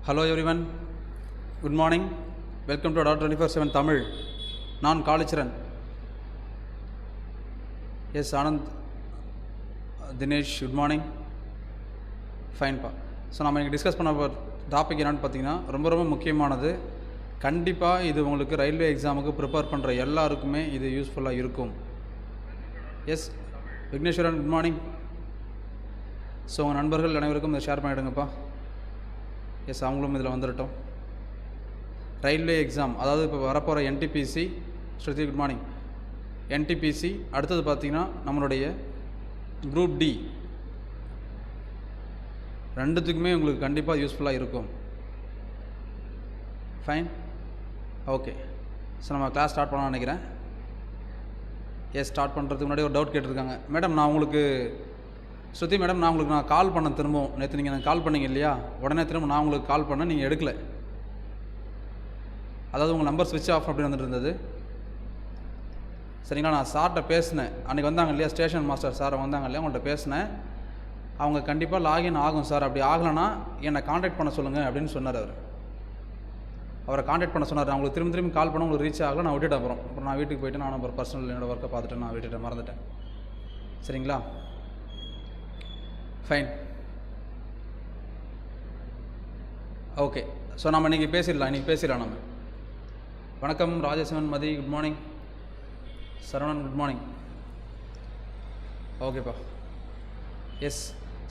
Hello everyone, good morning. Welcome to Dr. 24/7 Tamil. நான் Kalicharan. Yes Anand Dinesh, good morning. ஃபைன்ப்பா. So நம்ம இன்றைக்கி டிஸ்கஸ் பண்ண டாபிக் என்னென்னு பார்த்தீங்கன்னா ரொம்ப முக்கியமானது. கண்டிப்பாக இது உங்களுக்கு ரயில்வே எக்ஸாமுக்கு ப்ரிப்பேர் பண்ணுற எல்லாருக்குமே இது யூஸ்ஃபுல்லாக இருக்கும். S Vigneshwaran, good morning. So உங்கள் நண்பர்கள் அனைவருக்கும் இதை ஷேர் பண்ணிவிடுங்கப்பா. எஸ் அவங்களும் இதில் வந்துடட்டும். ரயில்வே எக்ஸாம், அதாவது இப்போ வரப்போகிற என்டிபிசி. ஸ்ருதி, குட் மார்னிங். என்டிபிசி அடுத்தது பார்த்திங்கன்னா நம்மளுடைய குரூப் டி, ரெண்டுத்துக்குமே உங்களுக்கு கண்டிப்பாக யூஸ்ஃபுல்லாக இருக்கும். Fine, okay. ஸோ நம்ம கிளாஸ் ஸ்டார்ட் பண்ணலாம்னு நினைக்கிறேன். எஸ், ஸ்டார்ட் பண்ணுறதுக்கு முன்னாடி ஒரு டவுட் கேட்டிருக்காங்க. மேடம் நான் உங்களுக்கு ஸ்ருதி மேடம் நான் கால் பண்ணேன் திரும்பவும். நேற்று நீங்கள் எனக்கு கால் பண்ணிங்க இல்லையா, உடனே திரும்ப நான் உங்களுக்கு கால் பண்ணேன், நீங்கள் எடுக்கலை. அதாவது உங்கள் நம்பர் ஸ்விட்ச் ஆஃப் அப்படின்னு வந்துட்டு இருந்தது. சரிங்களா, நான் சார்கிட்ட பேசினேன். அன்றைக்கி வந்தாங்க இல்லையா, ஸ்டேஷன் மாஸ்டர் சார் வந்தாங்க இல்லையா, அவங்கள்ட்ட பேசினேன். அவங்க கண்டிப்பாக லாகின் ஆகும் சார், அப்படி ஆகலைன்னா என்னை காண்டாக்ட் பண்ண சொல்லுங்கள் அப்படின்னு சொன்னார். அவரை காண்டாக்ட் பண்ண சொன்னார். அவங்களுக்கு திரும்ப கால் பண்ண உங்களுக்கு ரீச் ஆகலை, நான் விட்டுட்டேன். அப்புறம் நான் வீட்டுக்கு போய்ட்டு நான் அப்புறம் பர்சனல் என்னோடய ஒர்க்கை பார்த்துட்டு நான் விட்டுட்டேன், மறந்துட்டேன். சரிங்களா, ஃபைன், ஓகே. ஸோ நம்ம இன்றைக்கி பேசிடலாம். நம்ம வணக்கம் Rajeswaran, Mathi, good morning. Saravanan, good morning. ஓகேப்பா. எஸ்,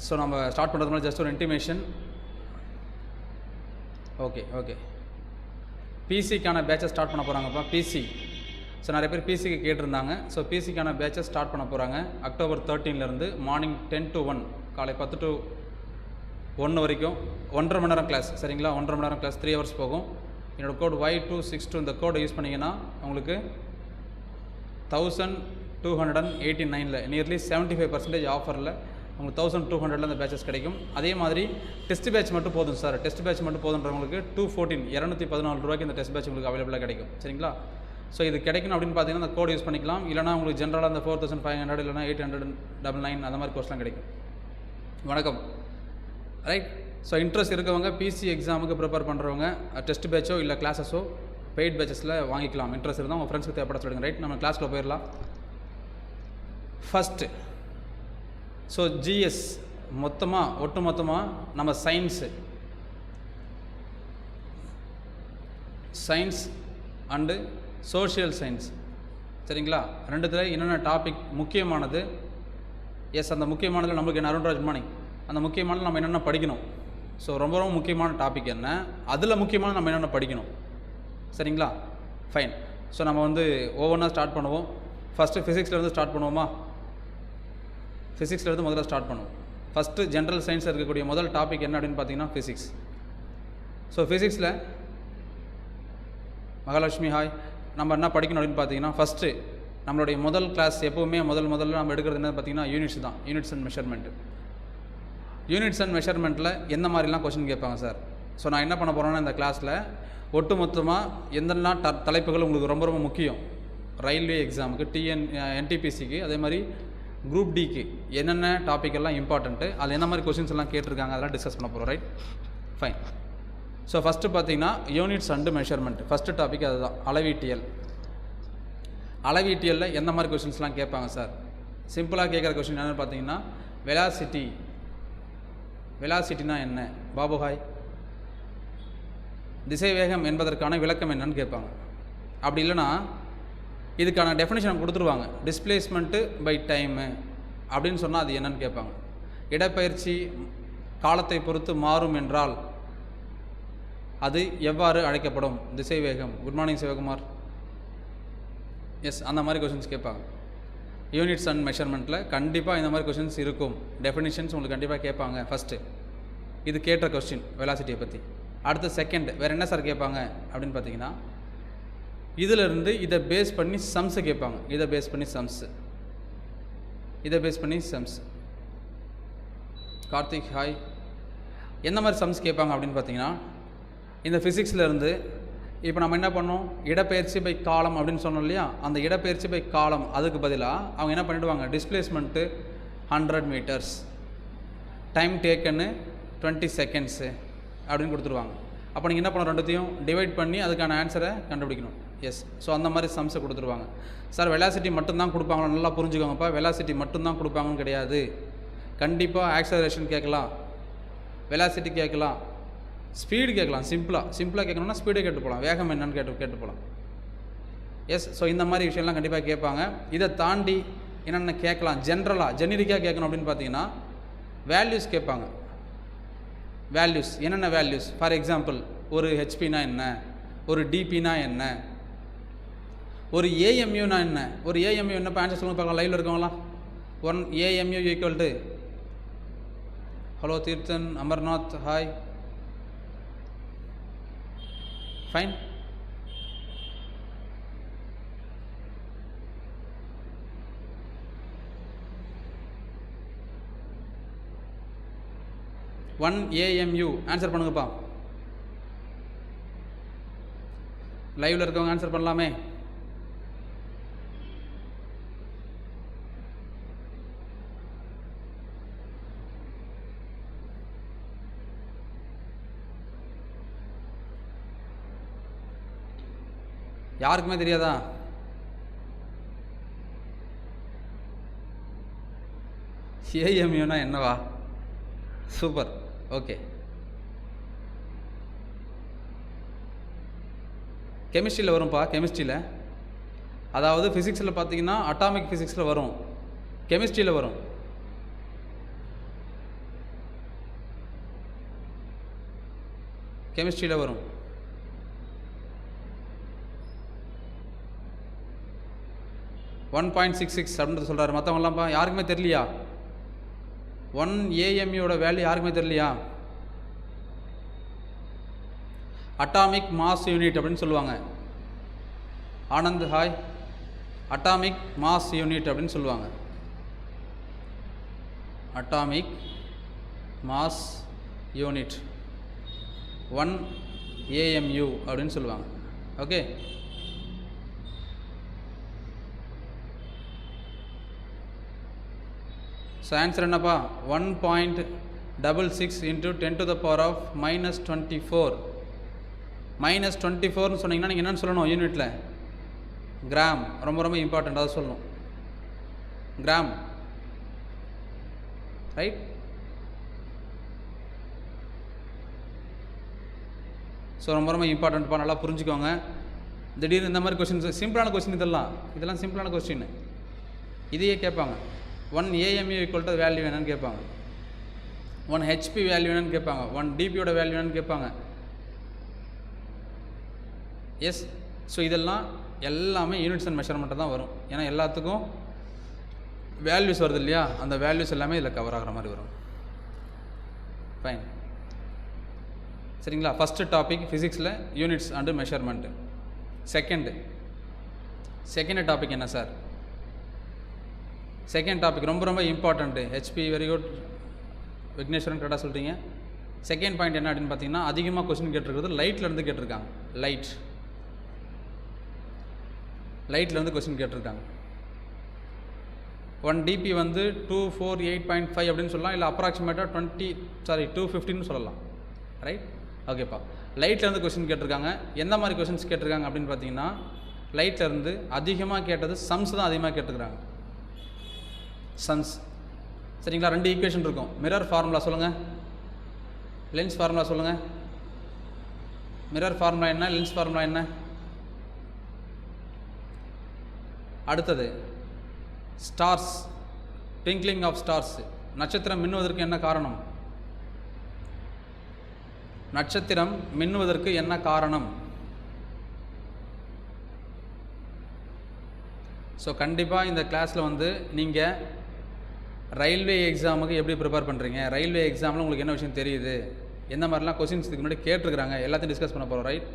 ஸோ நம்ம ஸ்டார்ட் பண்ணுறது மாதிரி ஜஸ்ட் ஒரு இன்டிமேஷன். ஓகே. பிசிக்கான பேட்சஸ் ஸ்டார்ட் பண்ண போகிறாங்கப்பா. பிசி, ஸோ நிறைய பேர் பிசிக்கு கேட்டிருந்தாங்க. ஸோ பிசிக்கான பேட்சஸ் ஸ்டார்ட் பண்ண போகிறாங்க அக்டோபர் 13 மார்னிங் 10 to 1, காலை 10 to 1 வரைக்கும் 1.5 மணி நேரம் கிளாஸ். சரிங்களா, 1.5 மணி நேரம் கிளாஸ், 3 hours போகும். என்னோடய கோட் Y262, இந்த கோடை யூஸ் பண்ணிங்கன்னா உங்களுக்கு 1289 நியர்லி 75% ஆஃபரில் உங்களுக்கு 1200 அந்த பேட்சஸ் கிடைக்கும். அதே மாதிரி டெஸ்ட் பேட்ச் மட்டும் போதும் சார், டெஸ்ட் பேட்ச் மட்டும் போதுன்றவங்களுக்கு 214 ரூபாய்க்கு இந்த டெஸ்ட் பேட்ச் உங்களுக்கு அவைலபிளாக கிடைக்கும். சரிங்களா, ஸோ இது கிடைக்கணும் அப்படின்னு பார்த்தீங்கன்னா அந்த கோட் யூஸ் பண்ணிக்கலாம். இல்லைனா உங்களுக்கு ஜென்ரலாக அந்த 4500 இல்லைனா 899 அந்த மாதிரி கோர்ஸ்லாம் கிடைக்கும். வணக்கம், ரைட். ஸோ இன்ட்ரெஸ்ட் இருக்கவங்க பிசி எக்ஸாமுக்கு ப்ரிப்பேர் பண்ணுறவங்க டெஸ்ட் பேட்சோ இல்லை கிளாஸஸோ பெய்ட் பேட்சஸில் வாங்கிக்கலாம். இன்ட்ரெஸ்ட் இருந்தால் உங்கள் ஃப்ரெண்ட்ஸ்க்கு தேவைப்பட சொல்லுங்கள். ரைட், நம்ம கிளாஸில் போயிடலாம். ஃபஸ்ட்டு, ஸோ ஜிஎஸ் ஒட்டு மொத்தமாக நம்ம சயின்ஸ் அண்டு சோஷியல் சயின்ஸ், சரிங்களா, ரெண்டுத்தில் என்னென்ன டாபிக் முக்கியமானது. எஸ், அந்த முக்கியமானதில் நம்மளுக்கு என்ன, அருண்ராஜ் மார்னிங், அந்த முக்கியமானது நம்ம என்னென்ன படிக்கணும். ஸோ ரொம்ப முக்கியமான டாபிக் என்ன, அதில் முக்கியமான நம்ம என்னென்ன படிக்கணும். சரிங்களா, ஃபைன். ஸோ நம்ம ஒவ்வொன்றா ஸ்டார்ட் பண்ணுவோம். ஃபஸ்ட்டு ஃபிசிக்ஸ்லேருந்து ஸ்டார்ட் பண்ணுவோமா? ஃபிசிக்ஸ்லேருந்து முதல்ல ஸ்டார்ட் பண்ணுவோம். ஃபஸ்ட்டு ஜென்ரல் சயின்ஸில் இருக்கக்கூடிய முதல் டாபிக் என்ன அப்படின்னு பார்த்தீங்கன்னா ஃபிசிக்ஸ். ஸோ ஃபிசிக்ஸில் மகாலட்சுமி, ஹாய். நம்ம என்ன படிக்கணும் அப்படின்னு பார்த்தீங்கன்னா, ஃபஸ்ட்டு நம்மளுடைய முதல் கிளாஸ் எப்போவுமே முதல்ல நம்ம எடுக்கிறது என்ன பார்த்தீங்கன்னா யூனிட்ஸ் தான். Units and measurement. Units and மெஷர்மெண்ட்டில் எந்த மாதிரிலாம் கொஸ்டின் கேட்பாங்க சார். ஸோ நான் என்ன பண்ண போகிறேன்னா இந்த கிளாஸில் ஒட்டுமொத்தமாக எந்தெல்லாம் தலைப்புகள் உங்களுக்கு ரொம்ப முக்கியம் ரயில்வே எக்ஸாமுக்கு, என்டிபிசிக்கு, அதே மாதிரி குரூப் டிக்கு என்னென்ன டாப்பிக்கெல்லாம் இம்பார்ட்டண்ட்டு, அதில் என்ன மாதிரி கொஸ்டின்ஸ் எல்லாம் கேட்டிருக்காங்க, அதெல்லாம் டிஸ்கஸ் பண்ண போகிறோம். Right, fine. ஸோ ஃபஸ்ட்டு பார்த்தீங்கன்னா units and measurement. First topic அதுதான், அளவீட்டியல். அளவீட்டியலில் எந்த மாதிரி கொஸ்டின்ஸ்லாம் கேட்பாங்க சார்? சிம்பிளாக கேட்குற கொஸ்டின் என்னென்னு பார்த்தீங்கன்னா வெலாசிட்டினா என்ன? பாபு, ஹாய். திசை வேகம் என்பதற்கான விளக்கம் என்னன்னு கேட்பாங்க. அப்படி இல்லைனா இதுக்கான டெஃபினிஷன் கொடுத்துருவாங்க. டிஸ்பிளேஸ்மெண்ட்டு பை டைமு அப்படின்னு சொன்னால் அது என்னன்னு கேட்பாங்க. இடப்பெயர்ச்சி காலத்தை பொறுத்து மாறும் என்றால் அது எவ்வாறு அழைக்கப்படும்? திசை வேகம். Good morning Sivakumar. எஸ், அந்த மாதிரி கொஷின்ஸ் கேட்பாங்க. யூனிட்ஸ் அண்ட் மெஷர்மெண்ட்டில் கண்டிப்பாக இந்த மாதிரி கொஷின்ஸ் இருக்கும். டெஃபினிஷன்ஸ் உங்களுக்கு கண்டிப்பாக கேட்பாங்க. ஃபஸ்ட்டு இது கேட்ட கொஸ்டின் வெலாசிட்டியை பற்றி. அடுத்து செகண்ட், வேறு என்ன சார் கேட்பாங்க அப்படின்னு பார்த்தீங்கன்னா, இதிலிருந்து இதை பேஸ் பண்ணி சம்ஸு கேட்பாங்க. இதை பேஸ் பண்ணி சம்ஸ். கார்த்திக், ஹாய். எந்த மாதிரி சம்ஸ் கேட்பாங்க அப்படின்னு பார்த்தீங்கன்னா, இந்த ஃபிசிக்ஸ்லேருந்து இப்போ நம்ம என்ன பண்ணோம், இடப்பெயர்ச்சி பை காலம் அப்படின்னு சொன்னோம் இல்லையா, அந்த இடப்பெயர்ச்சி பை காலம் அதுக்கு பதிலாக அவங்க என்ன பண்ணிவிடுவாங்க, டிஸ்பிளேஸ்மெண்ட்டு 100 meters, டைம் டேக்கன்னு 20 seconds அப்படின்னு கொடுத்துருவாங்க. அப்போ நீங்கள் என்ன பண்ணணும், ரெண்டுத்தையும் டிவைட் பண்ணி அதுக்கான ஆன்சரை கண்டுபிடிக்கணும். எஸ். ஸோ அந்த மாதிரி சம்ஸை கொடுத்துருவாங்க. சார் வெலாசிட்டி மட்டும்தான் கொடுப்பாங்களா? நல்லா புரிஞ்சுக்கோங்கப்பா, வெலாசிட்டி மட்டும்தான் கொடுப்பாங்கன்னு கிடையாது. கண்டிப்பாக ஆக்சலரேஷன் கேட்கலாம், வெலாசிட்டி கேட்கலாம், ஸ்பீடு கேட்கலாம். சிம்பிளாக கேட்கணும்னா ஸ்பீடு கேட்டு போகலாம், வேகம் என்னன்னு கேட்டு போகலாம். எஸ். ஸோ இந்த மாதிரி விஷயம்லாம் கண்டிப்பாக கேட்பாங்க. இதை தாண்டி என்னென்ன கேட்கலாம், ஜெனரிக்காக கேட்கணும் அப்படின்னு பார்த்தீங்கன்னா வேல்யூஸ் கேட்பாங்க. வேல்யூஸ் என்னென்ன வேல்யூஸ்? ஃபார் எக்ஸாம்பிள் ஒரு ஹெச்பினா என்ன, ஒரு டிபினா என்ன, ஒரு ஏஎம்யூனா என்ன? ஒரு ஏஎம்யூ என்ன? இப்போ ஆன்சர் சொல்லுங்க பார்க்கலாம், லைவில் இருக்கவங்களாம். 1 AMU equal to, hello Theerthan, Amarnath, hi, fine. One AMU answer பண்ணுங்கப்பா. லைவில் இருக்கவங்க ஆன்சர் பண்ணலாமே. யாருக்குமே தெரியாதா? ஏஎம்யூனா என்னவா? Super, okay. கெமிஸ்ட்ரியில் வரும்ப்பா, கெமிஸ்ட்ரியில். அதாவது ஃபிசிக்ஸில் பார்த்தீங்கன்னா அட்டாமிக் ஃபிசிக்ஸில் வரும், கெமிஸ்ட்ரியில் வரும். கெமிஸ்ட்ரியில் வரும். .66 அப்படின்றது சொல்கிறாரு. மற்றவங்களாம்ப்பா யாருக்குமே தெரியலையா? 1 AMUவோட வேல்யூ யாருக்குமே தெரியலையா? அட்டாமிக் மாஸ் யூனிட் அப்படின்னு சொல்லுவாங்க. Anand hi. Atomic mass unit அப்படின்னு சொல்லுவாங்க. அட்டாமிக் மாஸ் யூனிட் 1 AMU அப்படின்னு சொல்லுவாங்க. ஓகே. ஸோ ஆன்சர் என்னப்பா? 1.66 × 10⁻⁻24. -24ன்னு சொன்னீங்கன்னா நீங்கள் என்னென்னு சொல்லணும் யூனிட்டில்? கிராம். ரொம்ப ரொம்ப இம்பார்ட்டண்ட், அதை சொல்லணும். Gram, right? ஸோ ரொம்ப ரொம்ப இம்பார்ட்டண்ட்ப்பா, நல்லா புரிஞ்சுக்கோங்க. திடீர்னு இந்த மாதிரி கொஸ்டின்ஸ், சிம்பிளான கொஸ்டின் இதெல்லாம் சிம்பிளான கொஸ்டின். இதையே கேட்பாங்க. 1 AMU ஈக்குவல் டு வேல்யூ என்னன்னு கேட்பாங்க, 1 HP வேல்யூ என்னன்னு கேட்பாங்க, 1 DPயோட வேல்யூ என்னன்னு கேட்பாங்க. எஸ். ஸோ இதெல்லாம் எல்லாமே யூனிட்ஸ் அண்ட் மெஷர்மெண்ட்டு தான் வரும். ஏன்னா எல்லாத்துக்கும் வேல்யூஸ் வருது இல்லையா? அந்த வேல்யூஸ் எல்லாமே இதில் கவர் ஆகிற மாதிரி வரும். ஃபைன், சரிங்களா? ஃபஸ்ட்டு டாபிக் ஃபிசிக்ஸில் units and measurement. Second topic என்ன சார்? செகண்ட் டாபிக் ரொம்ப ரொம்ப important. HP very good, Vigneswaran கரெக்டாக சொல்கிறீங்க. செகண்ட் பாயிண்ட் என்ன அப்படின்னு பார்த்தீங்கன்னா, அதிகமாக கொஸ்டின் கேட்டிருக்கிறது லைட்லேருந்து கேட்டிருக்காங்க. லைட்லேருந்து கொஸ்டின் கேட்டிருக்காங்க. 1 DP வந்து 248.5 அப்படின்னு சொல்லலாம், இல்லை அப்ராக்சிமேட்டாக 215 சொல்லலாம், ரைட்? ஓகேப்பா. லைட்லேருந்து கொஸ்டின் கேட்டிருக்காங்க. எந்த மாதிரி கொஸ்டின்ஸ் கேட்டிருக்காங்க அப்படின்னு பார்த்தீங்கன்னா, லைட்லேருந்து அதிகமாக கேட்டது சம்ஸ் தான் அதிகமாக கேட்டிருக்கிறாங்க. சம்ஸ், சரிங்களா? 2 ஈக்குவேஷன் இருக்கும். மிரர் ஃபார்முலா சொல்லுங்கள், லென்ஸ் ஃபார்முலா சொல்லுங்கள். மிரர் ஃபார்முலா என்ன, லென்ஸ் ஃபார்முலா என்ன? அடுத்தது ஸ்டார்ஸ், ட்விங்க்லிங் ஆஃப் ஸ்டார்ஸ். நட்சத்திரம் மின்னுவதற்கு என்ன காரணம்? நட்சத்திரம் மின்னுவதற்கு என்ன காரணம்? ஸோ கண்டிப்பாக இந்த கிளாஸில் வந்து நீங்கள் ரயில்வே எக்ஸாமுக்கு எப்படி ப்ரிப்பேர் பண்ணுறீங்க, ரயில்வே எக்ஸாமில் உங்களுக்கு என்ன விஷயம் தெரியுது, எந்த மாதிரிலாம் கொஸ்டின்ஸ் இதுக்கு முன்னாடி கேட்டிருக்கிறாங்க, எல்லாத்தையும் டிஸ்கஸ் பண்ண போகிறோம், ரைட்?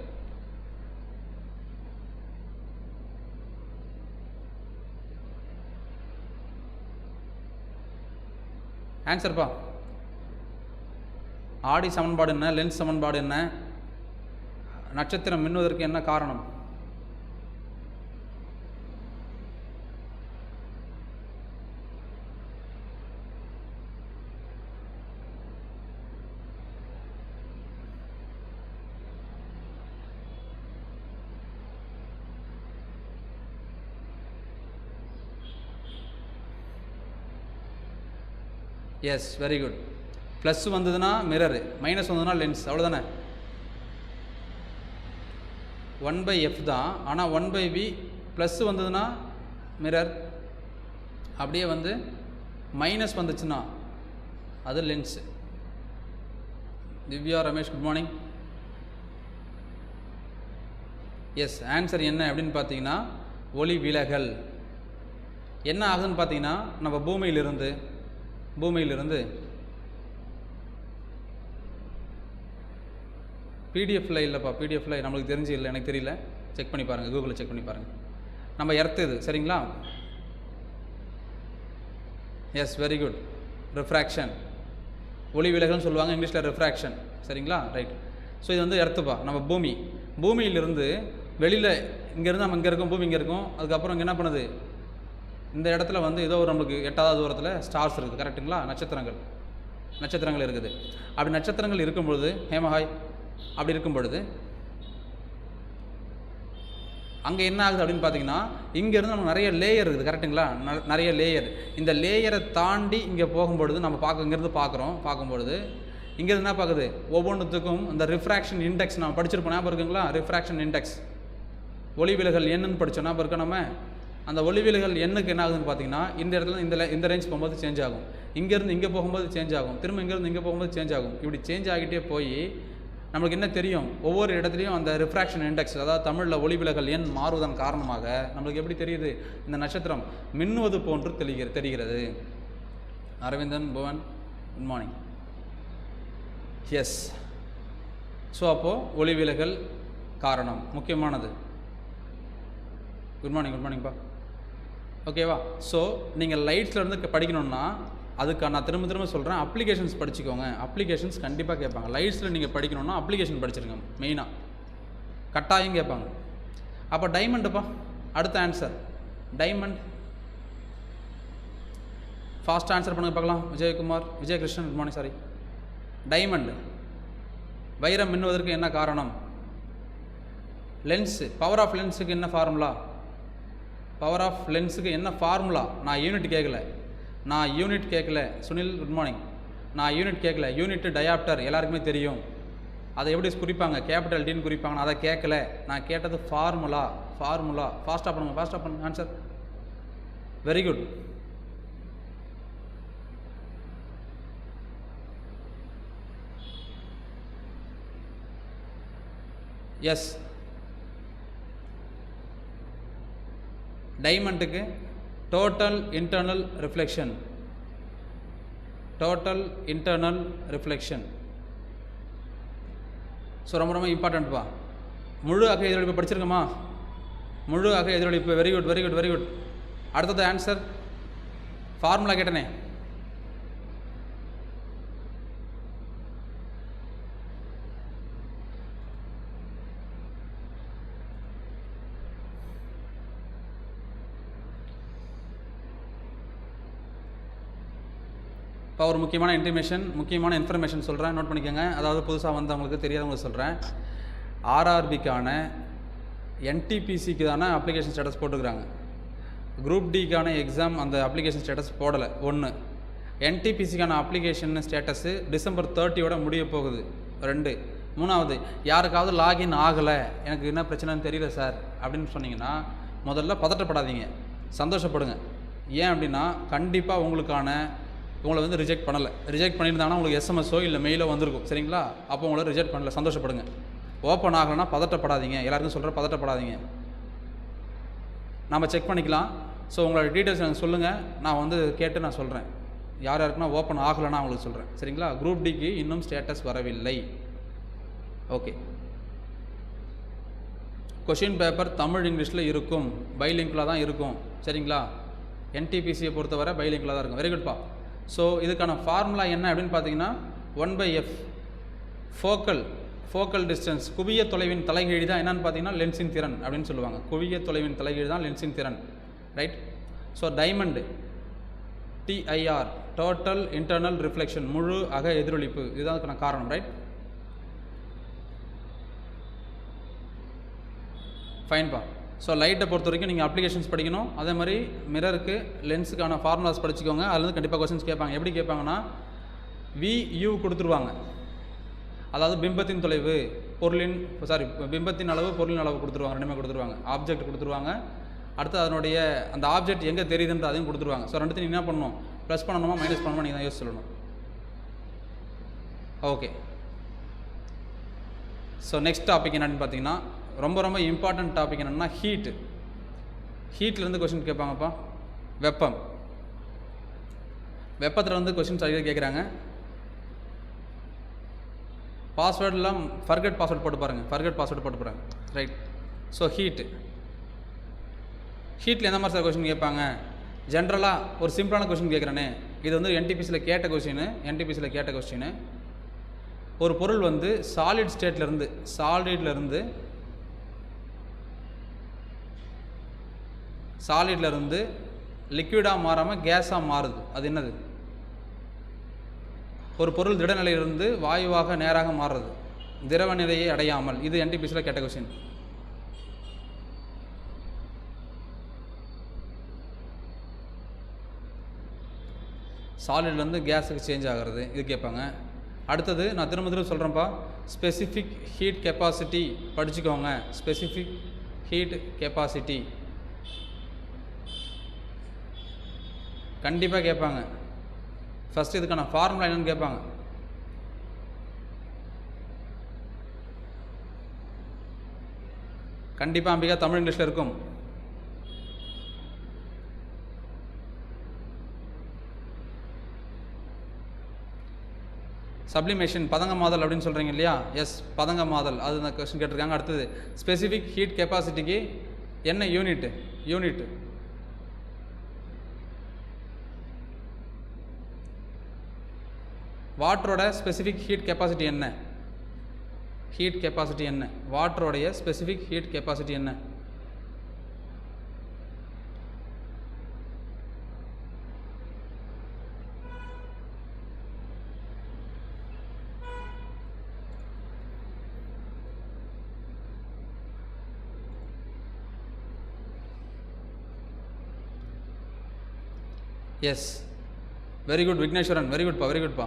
ஆன்சர்ப்பா. ஆடி சமன்பாடு என்ன, லென்ஸ் சமன்பாடு என்ன, நட்சத்திரம் மின்னுவதற்கு என்ன காரணம்? Yes, very good. ப்ளஸ் வந்ததுன்னா மிரரு, மைனஸ் வந்ததுன்னா லென்ஸ், அவ்வளோதானே. 1/f தான், ஆனால் 1/v ப்ளஸ் வந்ததுன்னா மிரர், அப்படியே வந்து மைனஸ் வந்துச்சுன்னா அது lens. Divya, Ramesh, good morning. Yes, answer என்ன அப்படின்னு பார்த்தீங்கன்னா ஒளி விலகல். என்ன ஆகுதுன்னு பார்த்தீங்கன்னா நம்ம பூமியிலிருந்து பிடிஎஃப்ல இல்லைப்பா, பிடிஎஃப்ல நம்மளுக்கு தெரிஞ்சு இல்லை, எனக்கு தெரியல, செக் பண்ணி பாருங்கள், கூகுளில் செக் பண்ணி பாருங்கள். நம்ம எர்த்து இது, சரிங்களா. S, very good. ரிஃப்ராக்ஷன், ஒளி விலகல்னு சொல்லுவாங்க இங்கிலீஷில், ரிஃப்ராக்ஷன், சரிங்களா, ரைட். ஸோ இது வந்து எர்த்துப்பா, நம்ம பூமியிலிருந்து வெளியில், இங்கேருந்து நம்ம இங்கே இருக்கோம், பூமி இங்கே இருக்கும், அதுக்கப்புறம் இங்கே என்ன பண்ணுது, இந்த இடத்துல வந்து ஏதோ ஒரு நம்மளுக்கு 8வது தூரத்தில் ஸ்டார்ஸ் இருக்குது, கரெக்டுங்களா, நட்சத்திரங்கள் இருக்குது. அப்படி நட்சத்திரங்கள் இருக்கும் பொழுது, ஹேமஹாய், அப்படி இருக்கும் பொழுது அங்கே என்ன ஆகுது அப்படின்னு பார்த்தீங்கன்னா, இங்கேருந்து நமக்கு நிறைய லேயர் இருக்குது, கரெக்டுங்களா, நிறைய லேயர். இந்த லேயரை தாண்டி இங்கே போகும்பொழுது நம்ம இங்கேருந்து பார்க்கும்பொழுது இங்கேருந்து என்ன பார்க்குது, ஒவ்வொன்றுத்துக்கும் இந்த ரிஃப்ராக்ஷன் இண்டெக்ஸ் நம்ம படிச்சிருப்போம், ஞாபகம் இருக்குங்களா, ரிஃப்ராக்ஷன் இண்டெக்ஸ், ஒளி விலகல் என்னன்னு படித்தோம், ஞாபகம் இருக்கோம் நம்ம. அந்த ஒளி விலகல் எண்ணுக்கு என்ன ஆகுதுன்னு பார்த்தீங்கன்னா, இந்த இடத்துல இந்த ரேஞ்ச் போகும்போது சேஞ்ச் ஆகும், இங்கேருந்து இங்கே போகும்போது சேஞ்ச் ஆகும், திரும்ப இங்கேருந்து இங்கே போகும்போது சேஞ்ச் ஆகும். இப்படி சேஞ்ச் ஆகிட்டே போய் நம்மளுக்கு என்ன தெரியும், ஒவ்வொரு இடத்துலையும் அந்த ரிஃப்ராக்ஷன் இண்டெக்ஸ், அதாவது தமிழில் ஒளி விலகல் எண் மாறுவதன் காரணமாக நம்மளுக்கு எப்படி தெரியுது, இந்த நட்சத்திரம் மின்னுவது போன்று தெரிகிறது. Aravindan, Bhuvan, good morning. Yes, so அப்போது ஒளி விலகல் காரணம் முக்கியமானது. குட் மார்னிங்ப்பா, ஓகேவா. ஸோ நீங்கள் லைட்ஸ்லேருந்து படிக்கணுன்னா அதுக்கு நான் திரும்ப சொல்கிறேன், அப்ளிகேஷன்ஸ் படிச்சுக்கோங்க. அப்ளிகேஷன்ஸ் கண்டிப்பாக கேட்பாங்க. லைட்ஸில் நீங்கள் படிக்கணுன்னா அப்ளிகேஷன் படிச்சிருங்க, மெயினாக கட்டாயம் கேட்பாங்க. அப்போ டைமண்டுப்பா, அடுத்த ஆன்சர் டைமண்ட். ஃபாஸ்ட் ஆன்சர் பண்ணுங்க பார்க்கலாம். Vijayakrishnan, good morning. Sorry, diamond, வைரம் மின்னுவதற்கு என்ன காரணம்? லென்ஸு, பவர் ஆஃப் லென்ஸுக்கு என்ன ஃபார்முலா? நான் யூனிட் கேட்கல. Sunil, good morning. நான் யூனிட் கேட்கல. யூனிட் டயாப்டர் எல்லாருக்குமே தெரியும், அதை எப்படி குறிப்பாங்க, கேபிட்டல் டின்னு குறிப்பாங்க. நான் அதை கேட்கல, நான் கேட்டது ஃபார்முலா. ஃபாஸ்ட்டாக பண்ணுங்க ஆன்சர். Very good. எஸ், டைமண்டுக்கு டோட்டல் இன்டர்னல் ரிஃப்ளெக்ஷன். ஸோ ரொம்ப இம்பார்ட்டண்ட்ப்பா. முழு அக எதிரொலிப்பு படிச்சிருக்கோமா? முழு அக எதிரொலிப்பு, வெரி குட். அடுத்தது ஆன்சர், ஃபார்முலா கேட்டனே. இப்போ ஒரு முக்கியமான இன்ஃபர்மேஷன் சொல்கிறேன், நோட் பண்ணிக்கோங்க. அதாவது புதுசாக வந்தவங்களுக்கு தெரியாதவங்களுக்கு சொல்கிறேன். ஆர்ஆர்பிக்கான என்டிபிசிக்கு தானே அப்ளிகேஷன் ஸ்டேட்டஸ் போட்டுக்கிறாங்க. குரூப் டிக்கான எக்ஸாம் அந்த அப்ளிகேஷன் ஸ்டேட்டஸ் போடலை. 1, என்டிபிசிக்கான அப்ளிகேஷன் ஸ்டேட்டஸு டிசம்பர் 30 முடிய போகுது. 2, 3வது, யாருக்காவது லாகின் ஆகலை, எனக்கு என்ன பிரச்சனைன்னு தெரியல சார் அப்படின்னு சொன்னீங்கன்னா முதல்ல பதட்டப்படாதீங்க, சந்தோஷப்படுங்க. ஏன் அப்படின்னா கண்டிப்பாக உங்களை வந்து ரிஜெக்ட் பண்ணியிருந்தாங்கன்னா உங்களுக்கு எஸ்எம்எஸோ இல்லை மெயிலோ வந்திருக்கும், சரிங்களா. அப்போ உங்களை ரிஜெக்ட் பண்ணல, சந்தோஷப்படுங்க. ஓப்பன் ஆகலைன்னா பதட்டப்படாதீங்க, எல்லாருக்கும் சொல்கிறேன், பதட்டப்படாதீங்க, நம்ம செக் பண்ணிக்கலாம். ஸோ உங்களோட டீட்டெயில்ஸ் எனக்கு சொல்லுங்கள், நான் வந்து கேட்டு நான் சொல்கிறேன். யாருக்குன்னா ஓப்பன் ஆகலைன்னா அவங்களுக்கு சொல்கிறேன், சரிங்களா. குரூப் டிக்கு இன்னும் ஸ்டேட்டஸ் வரவில்லை. ஓகே, கொஷின் பேப்பர் தமிழ் இங்கிலீஷில் இருக்கும், பைலிங்கில் தான் இருக்கும், சரிங்களா. என்டிபிசியை பொறுத்தவரை பைலிங்கில் தான் இருக்கும். வெரி குட்பா. ஸோ இதுக்கான ஃபார்முலா என்ன அப்படின்னு பார்த்தீங்கன்னா 1/f, ஃபோக்கல் டிஸ்டன்ஸ், குவிய தொலைவின் தலைகீழ் தான் என்னன்னு பார்த்தீங்கன்னா லென்ஸின் திறன் அப்படின்னு சொல்லுவாங்க. குவிய தொலைவின் தலைகீழ் தான் லென்ஸின் திறன், right. So diamond TIR, total internal reflection, முழு அக எதிரொலிப்பு, இதுதான் அதுக்கான காரணம், ரைட். ஃபைன்பா. ஸோ லைட்டை பொறுத்த வரைக்கும் நீங்கள் அப்ளிகேஷன்ஸ் படிக்கணும். அதே மாதிரி மிரருக்கு லென்ஸுக்கான ஃபார்முலாஸ் படிச்சுக்கோங்க. அதுலேருந்து கண்டிப்பாக கொஸ்டின்ஸ் கேட்பாங்க. எப்படி கேட்பாங்கன்னா VU கொடுத்துருவாங்க. அதாவது பிம்பத்தின் தொலைவு பிம்பத்தின் அளவு பொருளின் அளவு கொடுத்துருவாங்க. ரெண்டுமே கொடுத்துருவாங்க. ஆப்ஜெக்ட் கொடுத்துருவாங்க. அடுத்து அதனுடைய அந்த ஆப்ஜெக்ட் எங்கே தெரியுதுன்ற அதையும் கொடுத்துருவாங்க. ஸோ ரெண்டுத்தையும் என்ன பண்ணணும், ப்ளஸ் பண்ணணுமா மைனஸ் பண்ணணுமா நீங்கள் தான் யோசிச்சு சொல்லணும். ஓகே. ஸோ நெக்ஸ்ட் டாபிக் என்னென்னு பார்த்தீங்கன்னா ரொம்ப ரொம்ப இம்பார்ட்டன்ட் டாபிக் என்னென்னா ஹீட்லேருந்து கொஸ்டின் கேட்பாங்கப்பா. வெப்பத்தில் வந்து கொஸ்டின்ஸ் அதிகம் கேட்குறாங்க. பாஸ்வேர்டெலாம் ஃபர்கெட் பாஸ்வேர்ட் போட்டு பாருங்கள். ரைட். ஸோ ஹீட்டில் எந்த மாதிரி சார் கொஸ்டின் கேட்பாங்க? ஜென்ரலாக ஒரு சிம்பிளான கொஸ்டின் கேட்குறேனே, இது வந்து என்டிபிசியில் கேட்ட கொஸ்டின். ஒரு பொருள் வந்து சாலிட்லேருந்து லிக்விடாக மாறாமல் கேஸாக மாறுது. அது என்னது? ஒரு பொருள் திடநிலையிலிருந்து வாயுவாக நேராக மாறுறது, திரவ நிலையை அடையாமல். இது என்டிபிசியில் கேட்ட கொஸ்டின். சாலிட்லேருந்து கேஸுக்கு சேஞ்ச் ஆகிறது, இது கேட்பாங்க. அடுத்தது நான் திரும்ப சொல்கிறேன்ப்பா, ஸ்பெசிஃபிக் ஹீட் கெப்பாசிட்டி படிச்சுக்கோங்க. ஸ்பெசிஃபிக் ஹீட் கெப்பாசிட்டி கண்டிப்பாக கேட்பாங்க. ஃபஸ்ட்டு இதுக்கான ஃபார்முலா என்னன்னு கேட்பாங்க. கண்டிப்பாக அம்பிகா தமிழ் இங்கிலீஷில் இருக்கும். சப்ளிமேஷன் பதங்கமாதல் அப்படின்னு சொல்கிறீங்க இல்லையா? எஸ், பதங்கமாதல். அது இந்த கொஸ்டின் கேட்டிருக்காங்க. அடுத்தது ஸ்பெசிஃபிக் ஹீட் கெப்பாசிட்டிக்கு என்ன யூனிட்? வாட்டரோட ஸ்பெசிஃபிக் ஹீட் கெப்பாசிட்டி என்ன? வாட்டரோடைய ஸ்பெசிஃபிக் ஹீட் கெப்பாசிட்டி என்ன? Yes, very good Vigneswaran, very குட்பா.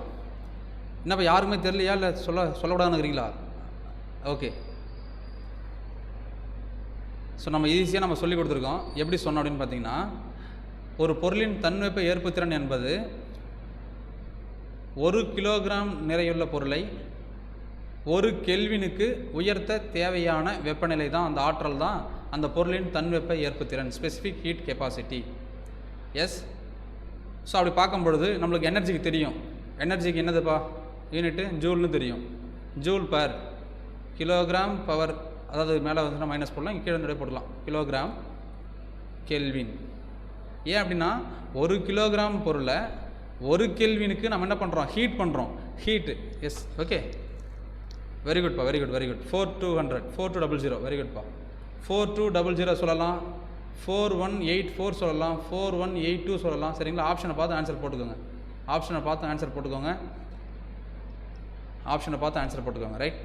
என்னப்பா யாருக்குமே தெரியலையா, இல்லை சொல்லக்கூடாதுன்னுக்கிறீங்களா? ஓகே. ஸோ நம்ம ஈஸியாக நம்ம சொல்லி கொடுத்துருக்கோம். எப்படி சொன்னோம் அப்படின்னு பார்த்தீங்கன்னா, ஒரு பொருளின் தன்வெப்ப ஏற்புத்திறன் என்பது 1 கிலோகிராம் நிறையுள்ள பொருளை 1 கெல்வினுக்கு உயர்த்த தேவையான வெப்பநிலை தான், அந்த ஆற்றல் தான் அந்த பொருளின் தன்வெப்ப ஏற்புத்திறன், specific heat capacity. Yes. So அப்படி பார்க்கும்பொழுது நம்மளுக்கு எனர்ஜிக்கு தெரியும். எனர்ஜிக்கு என்னதுப்பா யூனிட்டு? ஜூல்னு தெரியும். ஜூல் பர் கிலோகிராம் பவர், அதாவது மேலே வந்துன்னா மைனஸ் போடலாம், கீழே வந்து போடலாம். Kilogram kelvin. ஏன் அப்படின்னா 1 கிலோகிராம் பொருளை 1 கெல்வினுக்கு நம்ம என்ன பண்ணுறோம்? ஹீட் பண்ணுறோம். ஹீட்டு. எஸ், ஓகே, வெரி குட்பா, வெரி குட். 4200, 4200, வெரி குட்பா. 4200 சொல்லலாம், 4184 சொல்லலாம், 4182 சொல்லலாம். சரிங்களா? ஆப்ஷனை பார்த்து ஆன்சர் போட்டுக்கோங்க. ரைட்.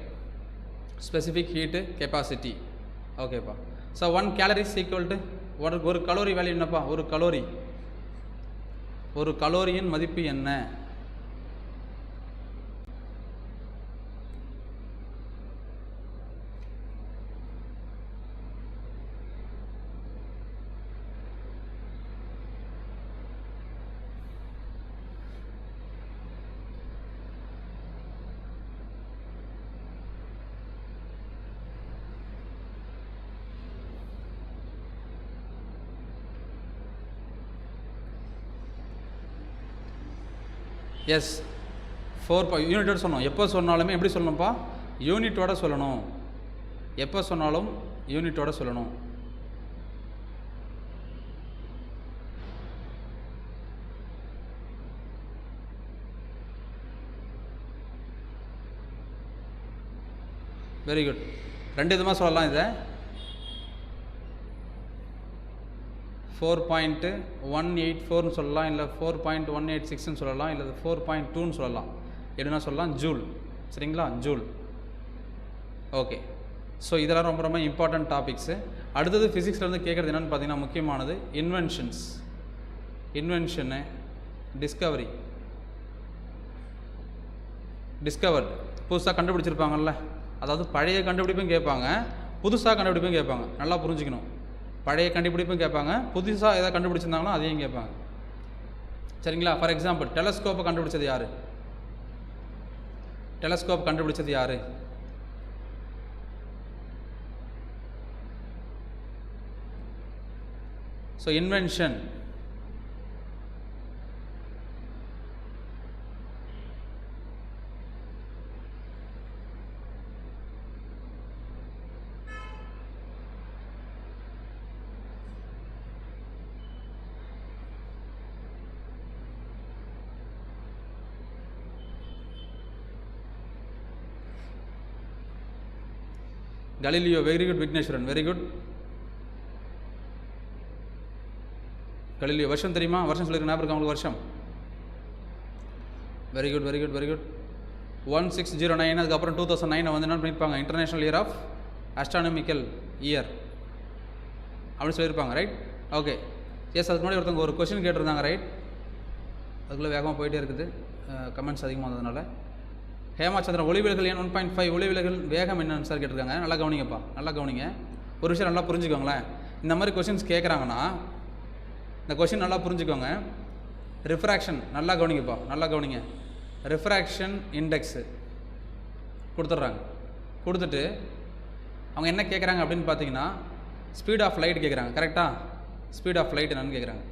Specific heat capacity. ஓகேப்பா. ஸோ 1 கேலரிஸ் ஈக்குவல் டு ஒரு கலோரி வேல்யூ என்னப்பா? ஒரு கலோரியின் மதிப்பு என்ன? எஸ், 4 யூனிட்டோட சொன்னோம். எப்போ சொன்னாலுமே எப்படி சொல்லணும்ப்பா? யூனிட்டோட சொல்லணும். எப்போ சொன்னாலும் யூனிட்டோட சொல்லணும். Very good. 2 விதமாக சொல்லலாம். இதை 4.184 சொல்லலாம், இல்லை 4.186 சொல்லலாம், இல்லை 4.2 சொல்லலாம். எப்படின்னா சொல்லலாம்? ஜூல். சரிங்களா? ஜூல். ஓகே. ஸோ இதெல்லாம் ரொம்ப ரொம்ப இம்பார்ட்டன்ட் டாபிக்ஸு. அடுத்தது ஃபிசிக்ஸ்லேருந்து கேட்குறது என்னென்னு பார்த்தீங்கன்னா முக்கியமானது இன்வென்ஷனு டிஸ்கவர்டு புதுசாக கண்டுபிடிச்சிருப்பாங்கல்ல, அதாவது பழைய கண்டுபிடிப்பும் கேட்பாங்க, புதுசாக கண்டுபிடிப்பும் கேட்பாங்க. நல்லா புரிஞ்சுக்கணும். பழைய கண்டுபிடிப்பும் கேட்பாங்க, புதுசாக எதாவது கண்டுபிடிச்சிருந்தாங்கன்னா அதையும் கேட்பாங்க. சரிங்களா? ஃபார் எக்ஸாம்பிள் டெலஸ்கோப்பை கண்டுபிடிச்சது யார்? டெலஸ்கோப் கண்டுபிடிச்சது யார்? So invention. Galileo, very good. Vigneswaran, very good. Galileo, வருஷம் தெரியுமா? வருஷம் சொல்லிருக்க ஞாபகம் இருக்கா உங்களுக்கு? வருஷம் very good very good very good. 1609. அதுக்கப்புறம் 2009 வந்து என்ன பண்ணியிருப்பாங்க? International year of astronomical year அப்படின்னு சொல்லியிருப்பாங்க. ரைட்? ஓகே. எஸ், அதுக்கு முன்னாடி ஒருத்தவங்க ஒரு கொஸ்டின் கேட்டிருந்தாங்க. ரைட்? அதுக்குள்ளே வேகமாக போயிட்டே இருக்குது, கமெண்ட்ஸ் அதிகமாக வந்ததுனால. ஹேமாச்சந்திரன், ஒளிவிலகல் எண் 1.5, ஒளிவிலகல் வேகம் என்னன்னு சார் கேட்டிருக்காங்க. நல்லா கவனிங்கப்பா, நல்லா கவனிங்க. ஒரு விஷயம் நல்லா புரிஞ்சுக்கோங்களேன். இந்த மாதிரி கொஷின்ஸ் கேட்குறாங்கன்னா இந்த கொஷின் நல்லா புரிஞ்சுக்கோங்க. ரிஃப்ராக்ஷன் நல்லா கவனிங்கப்பா, நல்லா கவனிங்க. ரிஃப்ராக்ஷன் இண்டெக்ஸு கொடுத்துட்றாங்க. கொடுத்துட்டு அவங்க என்ன கேட்குறாங்க அப்படின்னு பார்த்தீங்கன்னா ஸ்பீட் ஆஃப் லைட் கேட்குறாங்க. கரெக்டாக? ஸ்பீட் ஆஃப் லைட் என்னன்னு கேட்குறாங்க.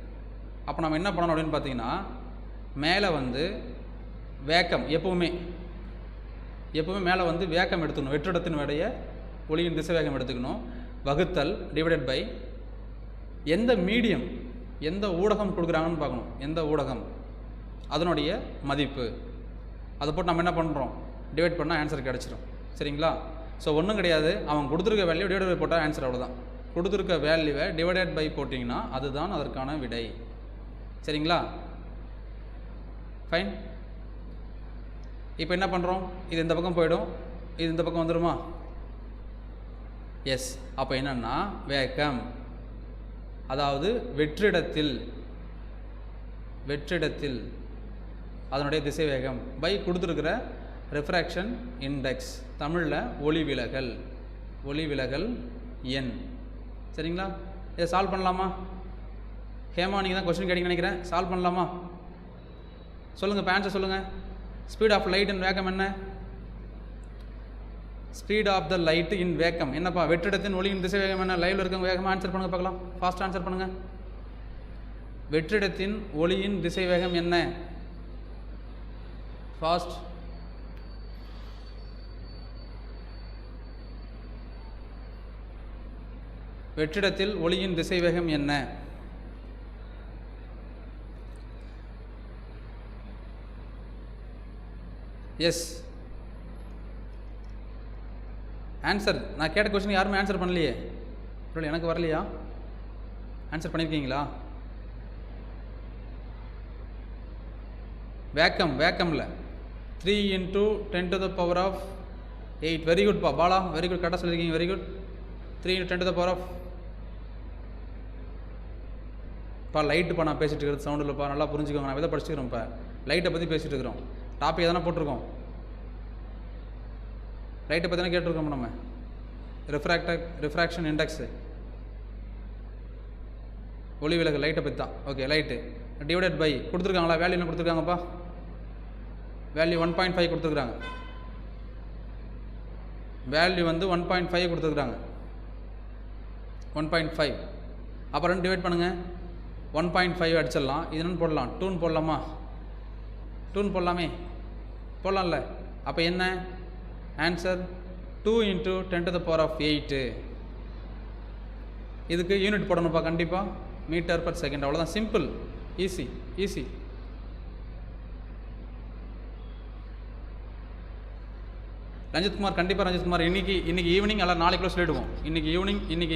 அப்போ நம்ம என்ன பண்ணணும் அப்படின்னு பார்த்தீங்கன்னா மேலே வந்து வேக்கம் எப்போவுமே மேலே வந்து வேக்கம் எடுத்துக்கணும். வெற்றிடத்தினுடைய ஒளியின் திசை வேகம் எடுத்துக்கணும். வகுத்தல் டிவைடட் பை எந்த மீடியம், எந்த ஊடகம் கொடுக்குறாங்கன்னு பார்க்கணும். எந்த ஊடகம், அதனுடைய மதிப்பு. அதை போட்டு நம்ம என்ன பண்ணுறோம்? டிவைட் பண்ணால் ஆன்சர் கிடச்சிரும். சரிங்களா? ஸோ ஒன்றும் கிடையாது, அவன் கொடுத்துருக்க வேல்யூ டிவைட் பை போட்டால் ஆன்சர் அவ்வளோதான். கொடுத்துருக்க வேல்யூவை டிவைடட் பை போட்டிங்கன்னா அதுதான் அதற்கான விடை. சரிங்களா? ஃபைன். இப்போ என்ன பண்ணுறோம்? இது இந்த பக்கம் போயிடும், இது இந்த பக்கம் வந்துடுமா? எஸ். அப்போ என்னென்னா வேக்கம், அதாவது வெற்றிடத்தில் அதனுடைய திசை வேகம் பை கொடுத்துருக்கிற ரெஃப்ராக்ஷன் இண்டெக்ஸ், தமிழில் ஒளிவிலகல் எண். சரிங்களா? இதை சால்வ் பண்ணலாமா? ஹேமா, நீங்கள் தான் கொஸ்டின் கேட்டிங்கன்னு நினைக்கிறேன். சால்வ் பண்ணலாமா? சொல்லுங்கள், இப்போ ஆன்சர் சொல்லுங்கள். Speed of light in vacuum என்ன? Speed of the light in vacuum என்னப்பா? வெற்றிடத்தின் ஒளியின் திசை வேகம் என்ன? லைவ்ல இருக்கவங்க வேகமாக ஆன்சர் பண்ணுங்க பார்க்கலாம். ஃபாஸ்ட் ஆன்சர் பண்ணுங்க. வெற்றிடத்தின் ஒளியின் திசை வேகம் என்ன? ஃபாஸ்ட். வெற்றிடத்தில் ஒளியின் திசை வேகம் என்ன? எஸ். ஆன்சர். நான் கேட்ட கொஸ்டின் யாருமே ஆன்சர் பண்ணலையே. எனக்கு வரலையா? ஆன்சர் பண்ணியிருக்கீங்களா? வேக்கமில் 3 × 10⁸ வெரி குட் பா பாலா, வெரி குட், கரெக்டாக சொல்லியிருக்கீங்க. Very good. 3 × 10⁸. இப்போ லைட்டுப்பா நான் பேசிகிட்டு இருக்கிறது சவுண்ட் இல்லைப்பா, நல்லா புரிஞ்சுக்கோங்க. நான் எதை படிச்சுக்கிறோம்? இப்போ லைட்டை பற்றி பேசிகிட்டு இருக்கிறோம். டாபிக் எதனா போட்டிருக்கோம்? லைட்டை பற்றி தானே கேட்டிருக்கோம் நம்ம. ரிஃப்ராக்ஷன் இண்டெக்ஸு, ஒளி விலகல், லைட்டை பற்றி தான். ஓகே, லைட்டு டிவைடட் பை கொடுத்துருக்காங்களா? வேல்யூ என்ன கொடுத்துருக்காங்கப்பா? வேல்யூ 1.5 கொடுத்துருக்குறாங்க. வேல்யூ வந்து 1.5 கொடுத்துருக்குறாங்க. 1.5 அப்புறம் டிவைட் பண்ணுங்கள். 1.5 அடிச்சிடலாம். இது என்னன்னு போடலாம்? 2ன்னு போடலாமா? 2ன்னு போடலாமே, போடலாம்ல. அப்போ என்ன ஆன்சர்? 2 × 10⁸. இதுக்கு யூனிட் போடணும்ப்பா கண்டிப்பாக, மீட்டர்/செகண்ட். அவ்வளோதான், சிம்பிள், ஈஸி. ரஞ்சித்குமார், கண்டிப்பாக ரஞ்சித்குமார், இன்னைக்கு ஈவினிங் எல்லாம் நாளைக்குள்ளே சொல்லிவிடுவோம். இன்னைக்கு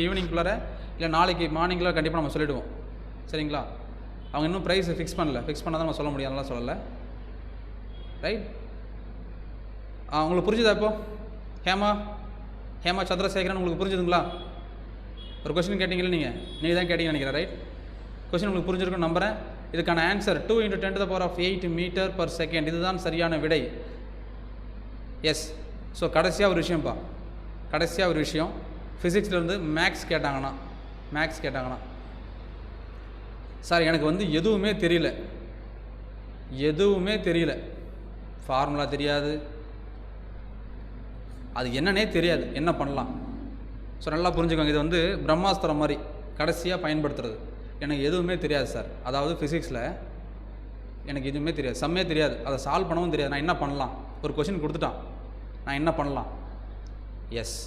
ஈவினிங்குள்ளார இல்லை நாளைக்கு மார்னிங்கில் கண்டிப்பாக நம்ம சொல்லிவிடுவோம். சரிங்களா? அவங்க இன்னும் ப்ரைஸ் ஃபிக்ஸ் பண்ணல. ஃபிக்ஸ் பண்ணால் தான் நம்ம சொல்ல முடியும், அதெல்லாம் சொல்லலை. ரைட்? உங்களுக்கு புரிஞ்சுதா இப்போ? ஹேமா சந்திரசேகரன் உங்களுக்கு புரிஞ்சுதுங்களா? ஒரு கொஸ்டின் கேட்டிங்களே, நீங்கள் தான் கேட்டீங்கன்னு நினைக்கிறேன், ரைட்? கொஸ்டின் உங்களுக்கு புரிஞ்சிருக்குன்னு நம்புகிறேன். இதுக்கான ஆன்சர் 2 × 10⁸ மீட்டர்/செகண்ட். இதுதான் சரியான விடை. எஸ். ஸோ கடைசியாக ஒரு விஷயம், ஃபிசிக்ஸ்லேருந்து மேக்ஸ் கேட்டாங்கன்னா சார் எனக்கு வந்து எதுவுமே தெரியல, ஃபார்முலா தெரியாது, அது என்னன்னே தெரியாது, என்ன பண்ணலாம்? ஸோ நல்லா புரிஞ்சுக்கோங்க, இது வந்து பிரம்மாஸ்திரம் மாதிரி கடைசியாக பயன்படுத்துறது. எனக்கு எதுவுமே தெரியாது சார், அதாவது ஃபிசிக்ஸில் எனக்கு எதுவுமே தெரியாது, சம்மே தெரியாது, அதை சால்வ் பண்ணவும் தெரியாது, நான் என்ன பண்ணலாம்? ஒரு கொஷின் கொடுத்துட்டான், நான் என்ன பண்ணலாம்? எஸ்.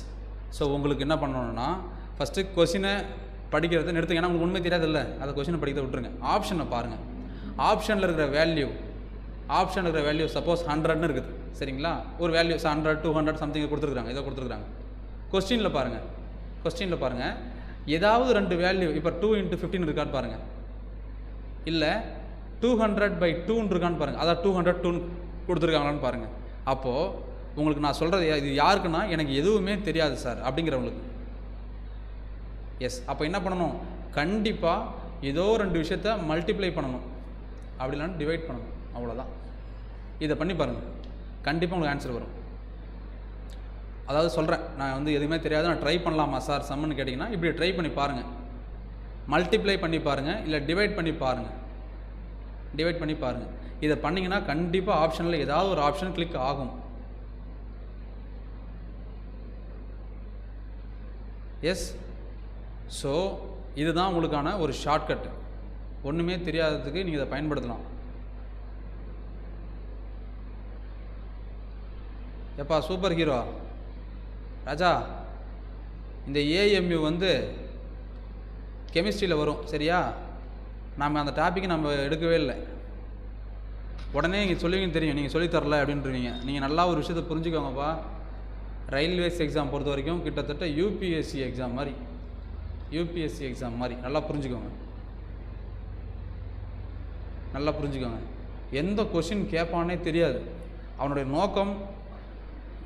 ஸோ உங்களுக்கு என்ன பண்ணணும்னா, ஃபஸ்ட்டு கொஷினை படிக்கிறத நிறுத்துங்க. ஏன்னா உங்களுக்கு உண்மை தெரியாது இல்லை, அதை கொஷினை படிக்கிறத விட்டுருங்க. ஆப்ஷனை பாருங்கள். ஆப்ஷனில் இருக்கிற வேல்யூ சப்போஸ் 100ன்னு இருக்குது, சரிங்களா? ஒரு வேல்யூ 100, 200 சம்திங் கொடுத்துருக்குறாங்க. கொஸ்டினில் பாருங்கள், ஏதாவது 2 வேல்யூ, இப்போ 2 × 15 இருக்கான்னு பாருங்கள், இல்லை 200/2 இருக்கான்னு பாருங்கள், அதான் 202 கொடுத்துருக்காங்களான்னு பாருங்கள். அப்போது உங்களுக்கு நான் சொல்கிறது இது யாருக்குன்னா, எனக்கு எதுவுமே தெரியாது சார் அப்படிங்கிறவங்களுக்கு. எஸ். அப்போ என்ன பண்ணணும்? கண்டிப்பாக ஏதோ 2 விஷயத்த மல்டிப்ளை பண்ணணும், அப்படி இல்லைன்னா டிவைட் பண்ணணும், அவ்வளோதான். இதை பண்ணி பாருங்கள், கண்டிப்பாக உங்களுக்கு ஆன்சர் வரும். அதாவது சொல்கிறேன், நான் வந்து எதுவுமே தெரியாது, நான் ட்ரை பண்ணலாமா சார் சம்முன்னு கேட்டிங்கன்னா, இப்படி ட்ரை பண்ணி பாருங்கள், மல்டிப்ளை பண்ணி பாருங்கள், இல்லை டிவைட் பண்ணி பாருங்கள். இதை பண்ணிங்கன்னா கண்டிப்பாக ஆப்ஷனில் ஏதாவது ஒரு ஆப்ஷன் கிளிக் ஆகும். எஸ். ஸோ இதுதான் உங்களுக்கான ஒரு ஷார்ட்கட். ஒன்றுமே தெரியாததுக்கு நீங்கள் இதை பயன்படுத்தலாம். எப்பா சூப்பர் ஹீரோ ராஜா, இந்த ஏஎம்யூ வந்து கெமிஸ்ட்ரியில் வரும், சரியா? நம்ம அந்த டாப்பிக்கை நம்ம எடுக்கவே இல்லை. உடனே நீங்கள் சொல்லுவீங்கன்னு தெரியும், நீங்கள் சொல்லித்தரல அப்படின்றீங்க. நீங்கள் நல்லா ஒரு விஷயத்தை புரிஞ்சுக்கோங்கப்பா. ரயில்வேஸ் எக்ஸாம் பொறுத்த வரைக்கும் கிட்டத்தட்ட யூபிஎஸ்சி எக்ஸாம் மாதிரி நல்லா புரிஞ்சுக்கோங்க. எந்த கொஷின் கேட்பானே தெரியாது. அவனுடைய நோக்கம்